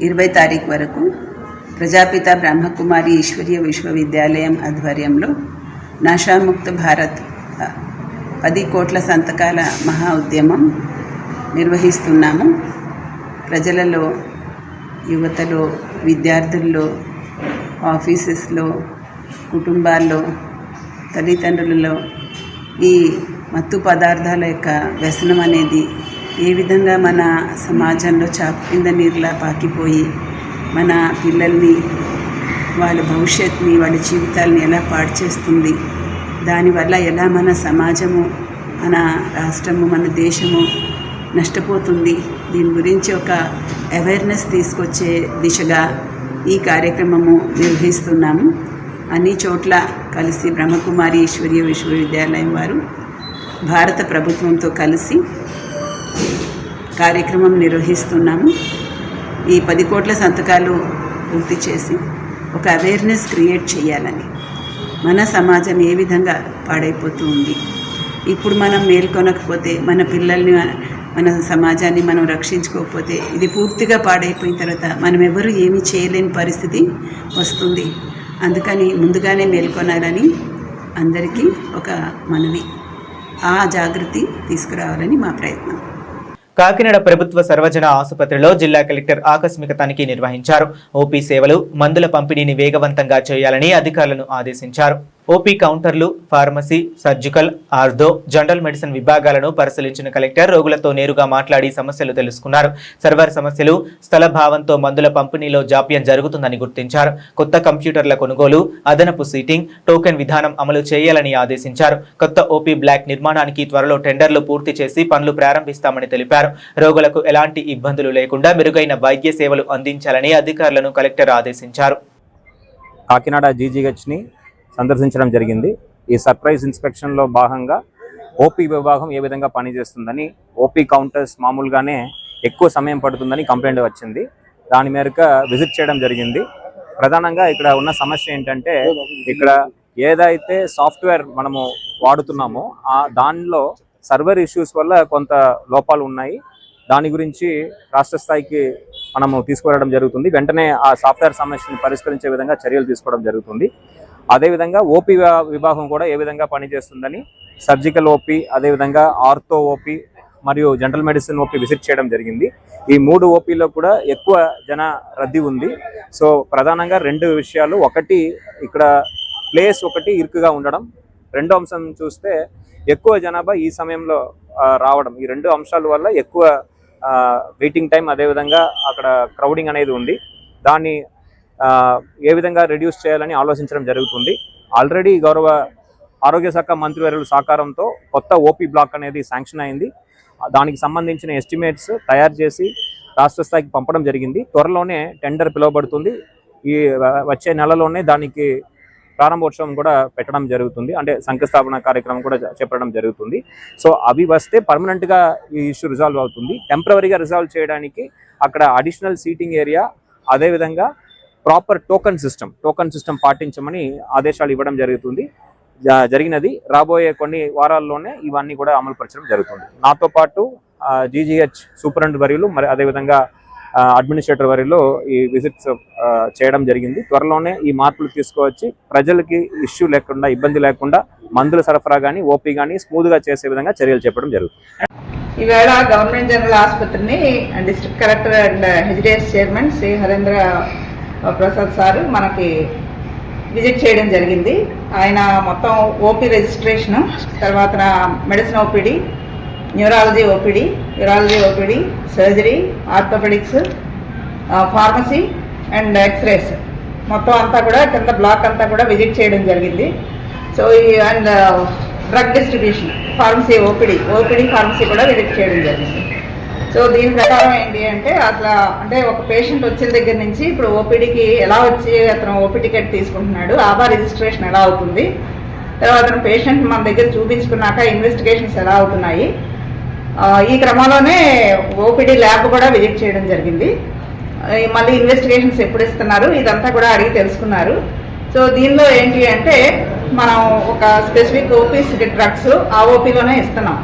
20వ తారీఖు వరకు ప్రజాపిత బ్రహ్మకుమారి ఈశ్వరీయ విశ్వవిద్యాలయం ఆధ్వర్యంలో నషాముక్త భారత్ 10 కోట్ల సంతకాల మహా ఉద్యమం నిర్వహిస్తున్నాము. ప్రజలలో, యువతలో, విద్యార్థుల్లో, ఆఫీసెస్లో, కుటుంబాల్లో, తల్లిదండ్రులలో ఈ మత్తు పదార్థాల యొక్క వ్యసనం అనేది ఏ విధంగా మన సమాజంలో చాప కింద నీరులా పాకిపోయి మన పిల్లల్ని, వాళ్ళ భవిష్యత్తుని, వాళ్ళ జీవితాలని ఎలా పాడు చేస్తుంది, దానివల్ల ఎలా మన సమాజము, మన రాష్ట్రము, మన దేశము నష్టపోతుంది, దీని గురించి ఒక అవేర్నెస్ తీసుకొచ్చే దిశగా ఈ కార్యక్రమము నిర్వహిస్తున్నాము. అన్ని చోట్ల కలిసి బ్రహ్మకుమారి ఈశ్వరీయ విశ్వవిద్యాలయం వారు భారత ప్రభుత్వంతో కలిసి కార్యక్రమం నిర్వహిస్తున్నాము. ఈ 10 కోట్ల సంతకాలు పూర్తి చేసి ఒక అవేర్నెస్ క్రియేట్ చేయాలని, మన సమాజం ఏ విధంగా పాడైపోతూ ఉంది, ఇప్పుడు మనం మేల్కొనకపోతే, మన పిల్లల్ని, మన సమాజాన్ని మనం రక్షించుకోకపోతే ఇది పూర్తిగా పాడైపోయిన తర్వాత మనం ఎవరు ఏమీ చేయలేని పరిస్థితి వస్తుంది. అందుకని ముందుగానే మేల్కొనాలని అందరికీ ఒక మనవి, ఆ జాగృతి తీసుకురావాలని మా ప్రయత్నం. కాకినాడ ప్రభుత్వ సర్వజన ఆసుపత్రిలో జిల్లా కలెక్టర్ ఆకస్మిక తనిఖీ నిర్వహించారు. ఓపీ సేవలు, మందుల పంపిణీని వేగవంతంగా చేయాలని అధికారులను ఆదేశించారు. ఓపీ కౌంటర్లు, pharmacy, surgical, ortho, general medicine విభాగాలను పరిశీలించిన కలెక్టర్ రోగులతో నేరుగా మాట్లాడి సమస్యలు తెలుసుకున్నారు. సర్వర్ సమస్యలు, స్థల భావంతో మందుల పంపిణీలో జాప్యం జరుగుతుందని గుర్తించారు. కొత్త కంప్యూటర్ల కొనుగోలు, అదనపు సీటింగ్, టోకెన్ విధానం అమలు చేయాలని ఆదేశించారు. కొత్త ఓపీ బ్లాక్ నిర్మాణానికి త్వరలో టెండర్లు పూర్తి చేసి పనులు ప్రారంభిస్తామని తెలిపారు. రోగులకు ఎలాంటి ఇబ్బందులు లేకుండా మెరుగైన వైద్య సేవలు అందించాలని అధికారులను కలెక్టర్ ఆదేశించారు. కాకినాడ జీజీహెచ్ని సందర్శించడం జరిగింది. ఈ సర్ప్రైజ్ ఇన్స్పెక్షన్లో భాగంగా ఓపీ విభాగం ఏ విధంగా పనిచేస్తుందని, ఓపీ కౌంటర్స్ మామూలుగానే ఎక్కువ సమయం పడుతుందని కంప్లైంట్ వచ్చింది. దాని మేరకు విజిట్ చేయడం జరిగింది. ప్రధానంగా ఇక్కడ ఉన్న సమస్య ఏంటంటే, ఇక్కడ ఏదైతే సాఫ్ట్వేర్ మనము వాడుతున్నామో దానిలో సర్వర్ ఇష్యూస్ వల్ల కొంత లోపాలు ఉన్నాయి. దాని గురించి రాష్ట్ర స్థాయికి మనము తీసుకువెళ్ళడం జరుగుతుంది. వెంటనే ఆ సాఫ్ట్వేర్ సమస్యను పరిష్కరించే విధంగా చర్యలు తీసుకోవడం జరుగుతుంది. అదేవిధంగా ఓపీ విభాగం కూడా ఏ విధంగా పనిచేస్తుందని సర్జికల్ ఓపీ, అదేవిధంగా ఆర్థో ఓపీ మరియు జనరల్ మెడిసిన్ ఓపీ విజిట్ చేయడం జరిగింది. ఈ 3 ఓపీలో కూడా ఎక్కువ జన రద్దీ ఉంది. సో ప్రధానంగా 2 విషయాలు, ఒకటి ఇక్కడ ప్లేస్ ఒకటి ఇరుకుగా ఉండడం, రెండో అంశం చూస్తే ఎక్కువ జనాభా ఈ సమయంలో రావడం. ఈ 2 అంశాల వల్ల ఎక్కువ వెయిటింగ్ టైం, అదేవిధంగా అక్కడ క్రౌడింగ్ అనేది ఉంది. దాన్ని ఏ విధంగా రెడ్యూస్ చేయాలని ఆలోచించడం జరుగుతుంది. ఆల్రెడీ గౌరవ ఆరోగ్య శాఖ మంత్రివర్యుల సహకారంతో కొత్త ఓపీ బ్లాక్ అనేది శాంక్షన్ అయింది. దానికి సంబంధించిన ఎస్టిమేట్స్ తయారు చేసి రాష్ట్ర స్థాయికి పంపడం జరిగింది. త్వరలోనే టెండర్ పిలువబడుతుంది. ఈ వచ్చే నెలలోనే దానికి ప్రారంభోత్సవం కూడా పెట్టడం జరుగుతుంది. అంటే శంకుస్థాపన కార్యక్రమం కూడా చేపట్టడం జరుగుతుంది. సో అవి వస్తే పర్మనెంట్గా ఈ ఇష్యూ రిజాల్వ్ అవుతుంది. టెంపరరీగా రిజాల్వ్ చేయడానికి అక్కడ అడిషనల్ సీటింగ్ ఏరియా, అదేవిధంగా ప్రాపర్ టోకన్ సిస్టమ్ పాటించమని ఆదేశాలు ఇవ్వడం జరిగినది. రాబోయే కొన్ని వారాల్లోనే ఇవన్నీ కూడా అమలుపరచడం జరుగుతుంది. నాతో పాటు జీజీహెచ్ సూపరింటెండెంట్ వర్యులు, మరి అదేవిధంగా అడ్మినిస్ట్రేటర్ వర్యులు ఈ విజిట్స్ చేయడం జరిగింది. త్వరలోనే ఈ మార్పులు తీసుకువచ్చి ప్రజలకి ఇష్యూ లేకుండా, ఇబ్బంది లేకుండా మందుల సరఫరా కానీ, ఓపీ కానీ స్మూత్గా చేసే విధంగా చర్యలు చేపట్టడం జరుగుతుంది. ఈవేళ గవర్నమెంట్ జనరల్ ఆసుపత్రిని district collector and HDS chairman Shri Harendra Prasad sir మనకి విజిట్ చేయడం జరిగింది. ఆయన మొత్తం ఓపీ రిజిస్ట్రేషన్, తర్వాత medicine OPD, neurology OPD, urology OPD, surgery, orthopaedics, pharmacy and X-rays మొత్తం అంతా కూడా కింద బ్లాక్ అంతా కూడా విజిట్ చేయడం జరిగింది. So and drug distribution pharmacy OPD pharmacy కూడా విజిట్ చేయడం జరిగింది. సో దీని ప్రకారం ఏంటి అంటే అసలు అంటే ఒక పేషెంట్ వచ్చిన దగ్గర నుంచి ఇప్పుడు ఓపీడీకి ఎలా వచ్చి అతను ఓపీ టికెట్ తీసుకుంటున్నాడు, ఆధార్ రిజిస్ట్రేషన్ ఎలా అవుతుంది, తర్వాత పేషెంట్ మన దగ్గర చూపించుకున్నాక ఇన్వెస్టిగేషన్స్ ఎలా అవుతున్నాయి, ఈ క్రమంలోనే ఓపీడీ ల్యాబ్ కూడా విజిట్ చేయడం జరిగింది. మళ్ళీ ఇన్వెస్టిగేషన్స్ ఎప్పుడు ఇస్తున్నారు ఇదంతా కూడా అడిగి తెలుసుకున్నారు. సో దీనిలో ఏంటి అంటే మనం ఒక స్పెసిఫిక్ ఓపీస్ డ్రగ్స్ ఆ ఓపీలోనే ఇస్తున్నాం.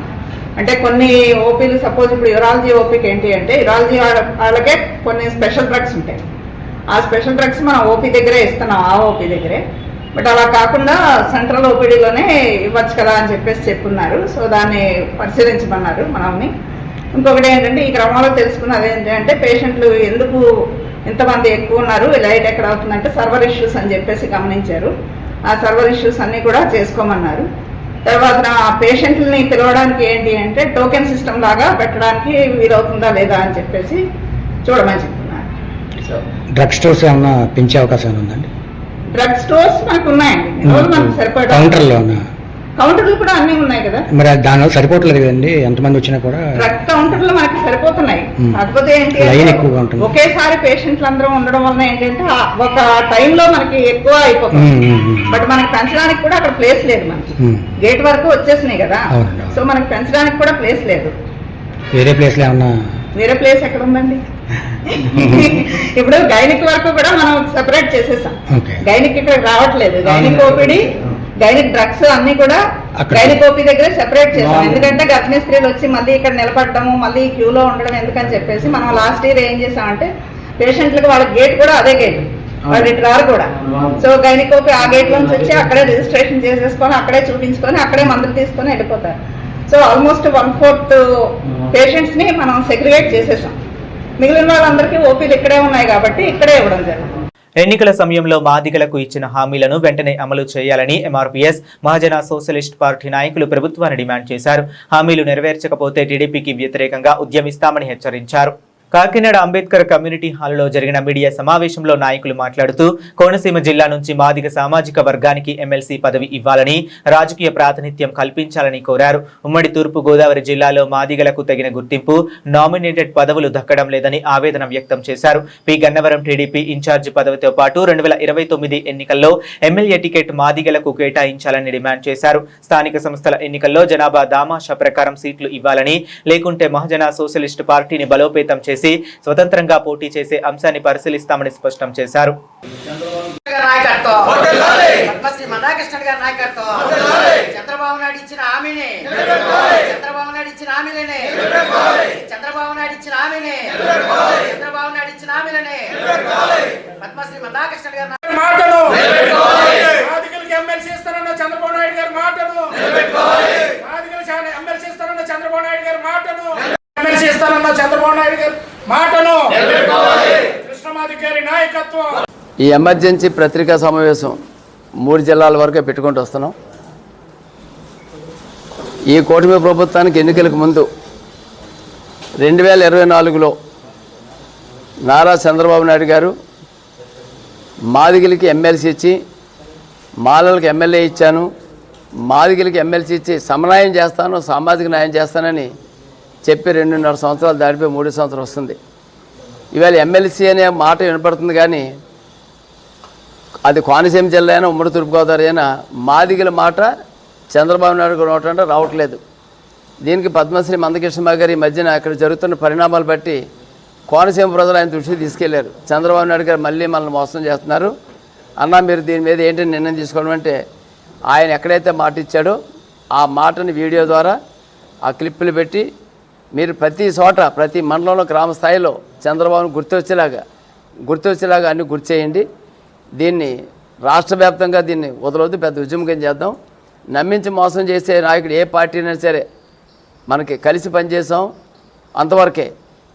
అంటే కొన్ని ఓపీలు సపోజ్ ఇప్పుడు యూరాలజీ ఓపీకి ఏంటి అంటే యూరాలజీ వాళ్ళకే కొన్ని స్పెషల్ డ్రగ్స్ ఉంటాయి. ఆ స్పెషల్ డ్రగ్స్ మనం ఓపీ దగ్గరే ఇస్తున్నాం, ఆ ఓపీ దగ్గరే. బట్ అలా కాకుండా సెంట్రల్ ఓపీడీలోనే ఇవ్వచ్చు కదా అని చెప్పేసి చెప్పున్నారు. సో దాన్ని పరిశీలించమన్నారు మనల్ని. ఇంకొకటి ఏంటంటే ఈ క్రమంలో తెలుసుకున్నది ఏంటంటే పేషెంట్లు ఎందుకు ఇంతమంది ఎక్కువ ఉన్నారు, లైట్ ఎక్కడ అవుతుందంటే సర్వర్ ఇష్యూస్ అని చెప్పేసి గమనించారు. ఆ సర్వర్ ఇష్యూస్ అన్నీ కూడా చేసుకోమన్నారు. తర్వాత పేషెంట్లని పిలవడానికి ఏంటి అంటే టోకెన్ సిస్టమ్ లాగా పెట్టడానికి వీలవుతుందా లేదా అని చెప్పేసి చూడమని చెప్తున్నారు. సో డ్రగ్ స్టోర్స్ ఏమన్నా పెంచే అవకాశం ఉందండి? డ్రగ్ స్టోర్స్ మనకు ఉన్నాయండి, మనకు సరిపడా కౌంటర్లు కూడా అన్నీ ఉన్నాయి కదా. మరి దానివల్ల సరిపోవట్లేదు కదండి, ఎంతమంది వచ్చినా కూడా డ్రగ్ కౌంటర్లు మనకి సరిపోతున్నాయి. కాకపోతే ఏంటి ఒకేసారి పేషెంట్లు అందరూ ఉండడం వల్ల ఏంటంటే ఒక టైంలో మనకి ఎక్కువ అయిపోతుంది. బట్ మనకి పెంచడానికి కూడా అక్కడ ప్లేస్ లేదు, మనకి గేట్ వరకు వచ్చేసినాయి కదా. సో మనకి పెంచడానికి కూడా ప్లేస్ లేదు. వేరే ప్లేస్ ఎక్కడ ఉందండి? ఇప్పుడు గైనిక్ వరకు కూడా మనం సెపరేట్ చేసేసాం. గైనిక్ ఇక్కడ రావట్లేదు. గైనిక్ ఓపీడీ గైనిక్ డ్రగ్స్ అన్ని కూడా గైనిక్ ఓపీ దగ్గరే సెపరేట్ చేసాం. ఎందుకంటే గర్భిణీ స్త్రీలు వచ్చి మళ్ళీ ఇక్కడ నిలబడటము, మళ్ళీ క్యూలో ఉండడం ఎందుకని చెప్పేసి మనం లాస్ట్ ఇయర్ ఏం చేసామంటే పేషెంట్లకు వాళ్ళ గేట్ కూడా అదే గేట్, వాళ్ళు ఇటు రారు కూడా. సో గైనిక్ ఓపీ ఆ గేట్ నుంచి వచ్చి అక్కడే రిజిస్ట్రేషన్ చేసేసుకొని అక్కడే చూపించుకొని అక్కడే మందులు తీసుకొని వెళ్ళిపోతారు. సో ఆల్మోస్ట్ 1/4 పేషెంట్స్ ని మనం సెగ్రిగేట్ చేసేసాం. మిగిలిన వాళ్ళందరికీ ఓపీలు ఇక్కడే ఉన్నాయి కాబట్టి ఇక్కడే ఇవ్వడం జరుగుతుంది. ఎన్నికల సమయంలో మాదిగలకు ఇచ్చిన హామీలను వెంటనే అమలు చేయాలని ఎంఆర్పీఎస్ మహాజన సోషలిస్ట్ పార్టీ నాయకులు ప్రభుత్వాన్ని డిమాండ్ చేశారు. హామీలు నెరవేర్చకపోతే టీడీపీకి వ్యతిరేకంగా ఉద్యమిస్తామని హెచ్చరించారు. కాకినాడ అంబేద్కర్ కమ్యూనిటీ హాల్లో జరిగిన మీడియా సమావేశంలో నాయకులు మాట్లాడుతూ కోనసీమ జిల్లా నుంచి మాదిగ సామాజిక వర్గానికి ఎమ్మెల్సీ పదవి ఇవ్వాలని, రాజకీయ ప్రాతినిధ్యం కల్పించాలని కోరారు. ఉమ్మడి తూర్పు గోదావరి జిల్లాలో మాదిగలకు తగిన గుర్తింపు, నామినేటెడ్ పదవులు దక్కడం లేదని ఆవేదన వ్యక్తం చేశారు. పి గన్నవరం టీడీపీ ఇన్ఛార్జి పదవితో పాటు 2029 ఎన్నికల్లో ఎమ్మెల్యే టికెట్ మాదిగలకు కేటాయించాలని డిమాండ్ చేశారు. స్థానిక సంస్థల ఎన్నికల్లో జనాభా దామాషా ప్రకారం సీట్లు ఇవ్వాలని, లేకుంటే మహాజన సోషలిస్ట్ పార్టీని బలోపేతం చేసి స్వతంత్రంగా పోటీ చేసే అంశాన్ని పరిశీలిస్తామని స్పష్టం చేశారు. చంద్రబాబు నాయుడు ఇచ్చిన హామీని పద్మశ్రీ మందాకృష్ణ గారు మాటలు ఎమ్మెల్సీ ఇస్తారన్న చంద్రబాబు నాయుడు గారి మాటలు, ఎమ్మెల్సీ ఇస్తారన్న చంద్రబాబు నాయుడు గారి మాటలు, ఎమ్మెల్సీ ఇస్తారన్న చంద్రబాబు నాయుడు గారి మాటను కృష్ణమాదిగారి నాయకత్వం. ఈ ఎమర్జెన్సీ పత్రికా సమావేశం 3 జిల్లాల వరకే పెట్టుకుంటూ వస్తున్నాం. ఈ కూటమి ప్రభుత్వానికి ఎన్నికలకు ముందు 2024లో నారా చంద్రబాబు నాయుడు గారు మాదిగలకి ఎమ్మెల్సీ ఇచ్చి, మాలలకు ఎమ్మెల్యే ఇచ్చాను, మాదిగలకి ఎమ్మెల్సీ ఇచ్చి సమన్వయం చేస్తాను, సామాజిక న్యాయం చేస్తానని చెప్పి 2.5 సంవత్సరాలు దాటిపోయి 3 సంవత్సరాలు వస్తుంది. ఇవాళ ఎమ్మెల్సీ అనే మాట వినపడుతుంది, కానీ అది కోనసీమ జిల్లా అయినా ఉమ్మడి తూర్పుగోదావరి అయినా మాదిగల మాట చంద్రబాబు నాయుడు నోట అంటే రావట్లేదు. దీనికి పద్మశ్రీ మందకృష్ణ గారు ఈ మధ్యన అక్కడ జరుగుతున్న పరిణామాలు బట్టి కోనసీమ ప్రజలు ఆయన దృష్టికి తీసుకెళ్లారు. చంద్రబాబు నాయుడు గారు మళ్ళీ మనల్ని మోసం చేస్తున్నారు అన్నా, మీరు దీని మీద ఏంటి నిర్ణయం తీసుకోవడం అంటే, ఆయన ఎక్కడైతే మాట ఇచ్చాడో ఆ మాటని వీడియో ద్వారా ఆ క్లిప్పులు పెట్టి మీరు ప్రతి చోట ప్రతి మండలంలో గ్రామ స్థాయిలో చంద్రబాబును గుర్తొచ్చేలాగా అన్ని గుర్తు చేయండి. దీన్ని రాష్ట్ర వ్యాప్తంగా దీన్ని వదలవద్దు, పెద్ద ఉద్యమం చేద్దాం. నమ్మించి మోసం చేసే నాయకుడు ఏ పార్టీ అయినా సరే మనకి కలిసి పనిచేసాం అంతవరకే,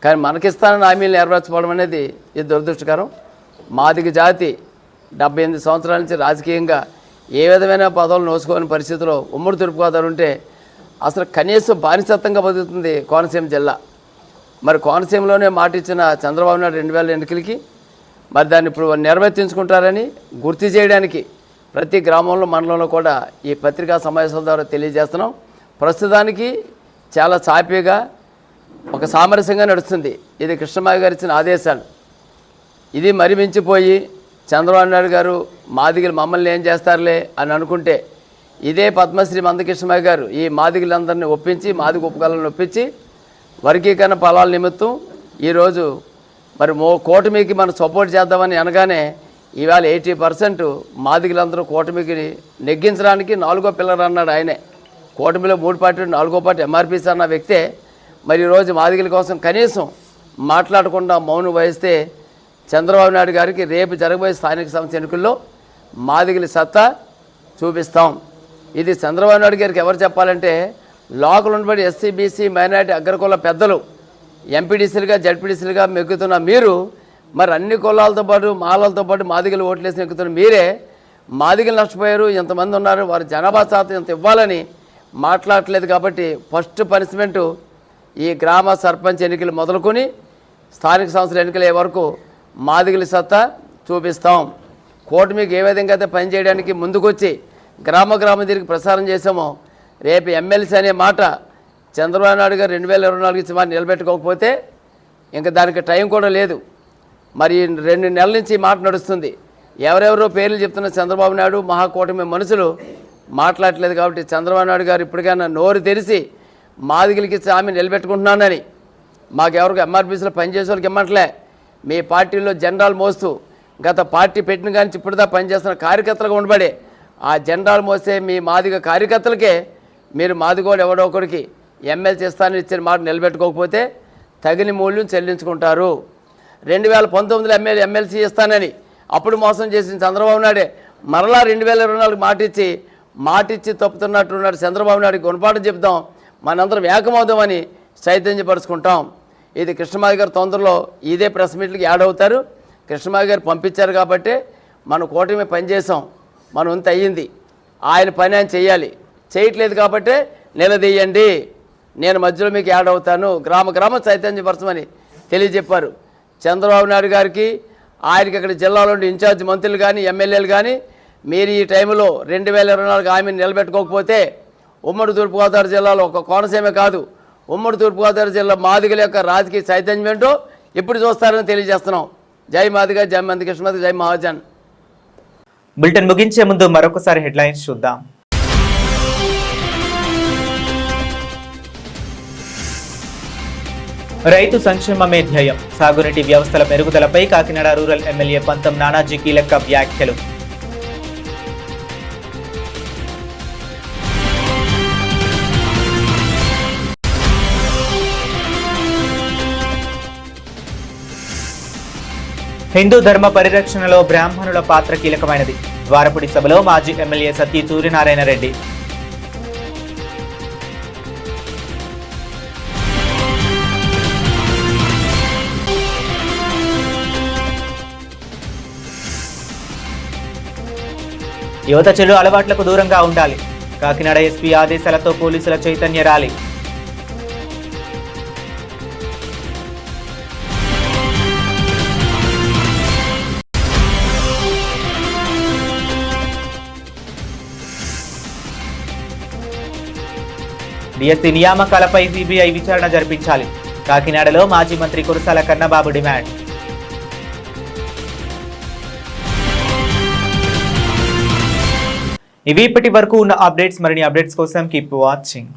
కానీ మనకిస్తానని హామీలు నెరవేర్చబడడం అనేది ఇది దురదృష్టకరం. మాదిగ జాతి 78 సంవత్సరాల నుంచి రాజకీయంగా ఏ విధమైన పదవులు నోసుకోని పరిస్థితిలో ఉమ్మడి తూర్పుగోదావరి ఉంటే అసలు కనీసం బానిసత్వంగా బతుకుతుంది కోనసీమ జిల్లా. మరి కోనసీమలోనే మాట ఇచ్చిన చంద్రబాబు నాయుడు 2000 ఎన్నికలకి మరి దాన్ని ఇప్పుడు నెరవేర్చుకుంటారని గుర్తు చేయడానికి ప్రతి గ్రామంలో మండలంలో కూడా ఈ పత్రికా సమావేశాల ద్వారా తెలియజేస్తున్నాం. ప్రస్తుతానికి చాలా సాఫీగా ఒక సామరస్యంగా నడుస్తుంది. ఇది కృష్ణమాయ గారు ఇచ్చిన ఆదేశాలు. ఇది మరి మించిపోయి చంద్రబాబు నాయుడు గారు మాదిగలు మమ్మల్ని ఏం చేస్తారులే అని అనుకుంటే ఇదే పద్మశ్రీ మందకృష్ణమాయ గారు ఈ మాదిగలందరినీ ఒప్పించి మాదిగ ఉపకాలను ఒప్పించి వర్గీకరణ ఫలాల నిమిత్తం ఈరోజు మరి కూటమికి మనం సపోర్ట్ చేద్దామని అనగానే ఇవాళ 80% మాదిగలందరూ కూటమికి నెగ్గించడానికి 4వ పిల్లర్ అన్నాడు ఆయనే. కూటమిలో 3 పార్టీలు 4వ పార్టీ ఎంఆర్పీసీ అన్న వ్యక్తే మరి ఈరోజు మాదిగల కోసం కనీసం మాట్లాడకుండా మౌనం వహిస్తే చంద్రబాబు నాయుడు గారికి రేపు జరగబోయే స్థానిక సంస్థ ఎన్నికల్లో మాదిగల సత్తా చూపిస్తాం. ఇది చంద్రబాబు నాయుడు గారికి ఎవరు చెప్పాలంటే లోకల్ ఉండబడి ఎస్సీ బీసీ మైనారిటీ అగ్రకుల పెద్దలు ఎంపీడీసీలుగా జడ్పీడీసీలుగా మెక్కుతున్న మీరు మరి అన్ని కులాలతో పాటు మాలలతో పాటు మాదిగలు ఓట్లేసి ఎక్కుతున్న మీరే మాదిగలు నష్టపోయారు, ఎంతమంది ఉన్నారు, వారి జనాభా శాతం ఎంత ఇవ్వాలని మాట్లాడట్లేదు. కాబట్టి ఫస్ట్ పనిష్మెంటు ఈ గ్రామ సర్పంచ్ ఎన్నికలు మొదలుకొని స్థానిక సంస్థల ఎన్నికల వరకు మాదిగల సత్తా చూపిస్తాం. కూటమికి ఏ విధంగా అయితే పనిచేయడానికి ముందుకొచ్చి గ్రామ తిరిగి ప్రసారం చేసామో రేపు ఎమ్మెల్సీ అనే మాట చంద్రబాబు నాయుడు గారు 2024 ఇచ్చి మాట నిలబెట్టుకోకపోతే ఇంకా దానికి టైం కూడా లేదు. మరి 2 నెలల నుంచి మాట నడుస్తుంది. ఎవరెవరో పేర్లు చెప్తున్న చంద్రబాబు నాయుడు మహాకూటమి మనుషులు మాట్లాడలేదు. కాబట్టి చంద్రబాబు నాయుడు గారు ఇప్పటికైనా నోరు తెరిచి మాదిగలకి ఇచ్చి ఆమె నిలబెట్టుకుంటున్నానని మాకెవరికి ఎంఆర్పీసీలో పనిచేసే వాళ్ళకి ఇమ్మట్లే, మీ పార్టీలో జెండాలు మోస్తూ గత పార్టీ పెట్టిన కానీ ఇప్పుడుదా పనిచేస్తున్న కార్యకర్తలుగా ఉండబడే ఆ జెండాలు మోసే మీ మాదిగ కార్యకర్తలకే మీరు మాదిగోడు ఎవడో ఒకరికి ఎమ్మెల్సీ ఇస్తానని ఇచ్చిన మాట నిలబెట్టుకోకపోతే తగిన మూల్యం చెల్లించుకుంటారు. 2019 ఎమ్మెల్సీ ఇస్తానని అప్పుడు మోసం చేసిన చంద్రబాబు నాయుడే మరలా 2024 మాటిచ్చి తప్పుతున్నట్టున్నాడు. చంద్రబాబు నాయుడు గుణపాఠం చెప్దాం, మనందరం ఏకమవుదామని చైతన్యపరుచుకుంటాం. ఇది కృష్ణమాయ గారు తొందరలో ఇదే ప్రెస్ మీట్లకి యాడ్ అవుతారు. కృష్ణమాయ గారు పంపించారు కాబట్టి మన కూటమి పనిచేసాం, మన వంతు అయ్యింది. ఆయన పని ఆయన చేయాలి, చేయట్లేదు కాబట్టి నిలదీయండి, నేను మధ్యలో మీకు యాడ్ అవుతాను, గ్రామ చైతన్యపరచమని తెలియజెప్పారు. చంద్రబాబు నాయుడు గారికి ఆయనకి అక్కడ జిల్లాలో ఇన్ఛార్జ్ మంత్రులు కానీ ఎమ్మెల్యేలు కానీ మీరు ఈ టైంలో 2024 హామీని నిలబెట్టుకోకపోతే ఉమ్మడి తూర్పుగోదావరి జిల్లాలో ఒక కోనసీమే కాదు ఉమ్మడి తూర్పుగోదావరి జిల్లా మాదిగల యొక్క రాజకీయ చైతన్యం ఏంటో ఇప్పుడు చూస్తారని తెలియజేస్తున్నాం. జై మాదిగ, జై మందకృష్ణ, జై మహాజన్. బులెటిన్ ముగించే ముందు మరొకసారి హెడ్లైన్స్ చూద్దాం. రైతు సంక్షేమమే ధ్యేయం, సాగునీటి వ్యవస్థల మెరుగుదలపై కాకినాడ రూరల్ ఎమ్మెల్యే పంతం నానాజీ కీలక వ్యాఖ్యలు. హిందూ ధర్మ పరిరక్షణలో బ్రాహ్మణుల పాత్ర కీలకమైనది, ద్వారపుడి సభలో మాజీ ఎమ్మెల్యే సత్య సూర్యనారాయణ రెడ్డి. యువత చెడు అలవాట్లకు దూరంగా ఉండాలి, కాకినాడ ఎస్పీ ఆదేశాలతో పోలీసుల చైతన్య ర్యాలీ. డిఎస్సీ నియామకాలపై సిబిఐ విచారణ జరిపించాలి, కాకినాడలో మాజీ మంత్రి కురసాల కన్నబాబు డిమాండ్. ఇవి ఇప్పటి వరకు ఉన్న అప్డేట్స్. మరిన్ని అప్డేట్స్ కోసం కీప్ వాచింగ్.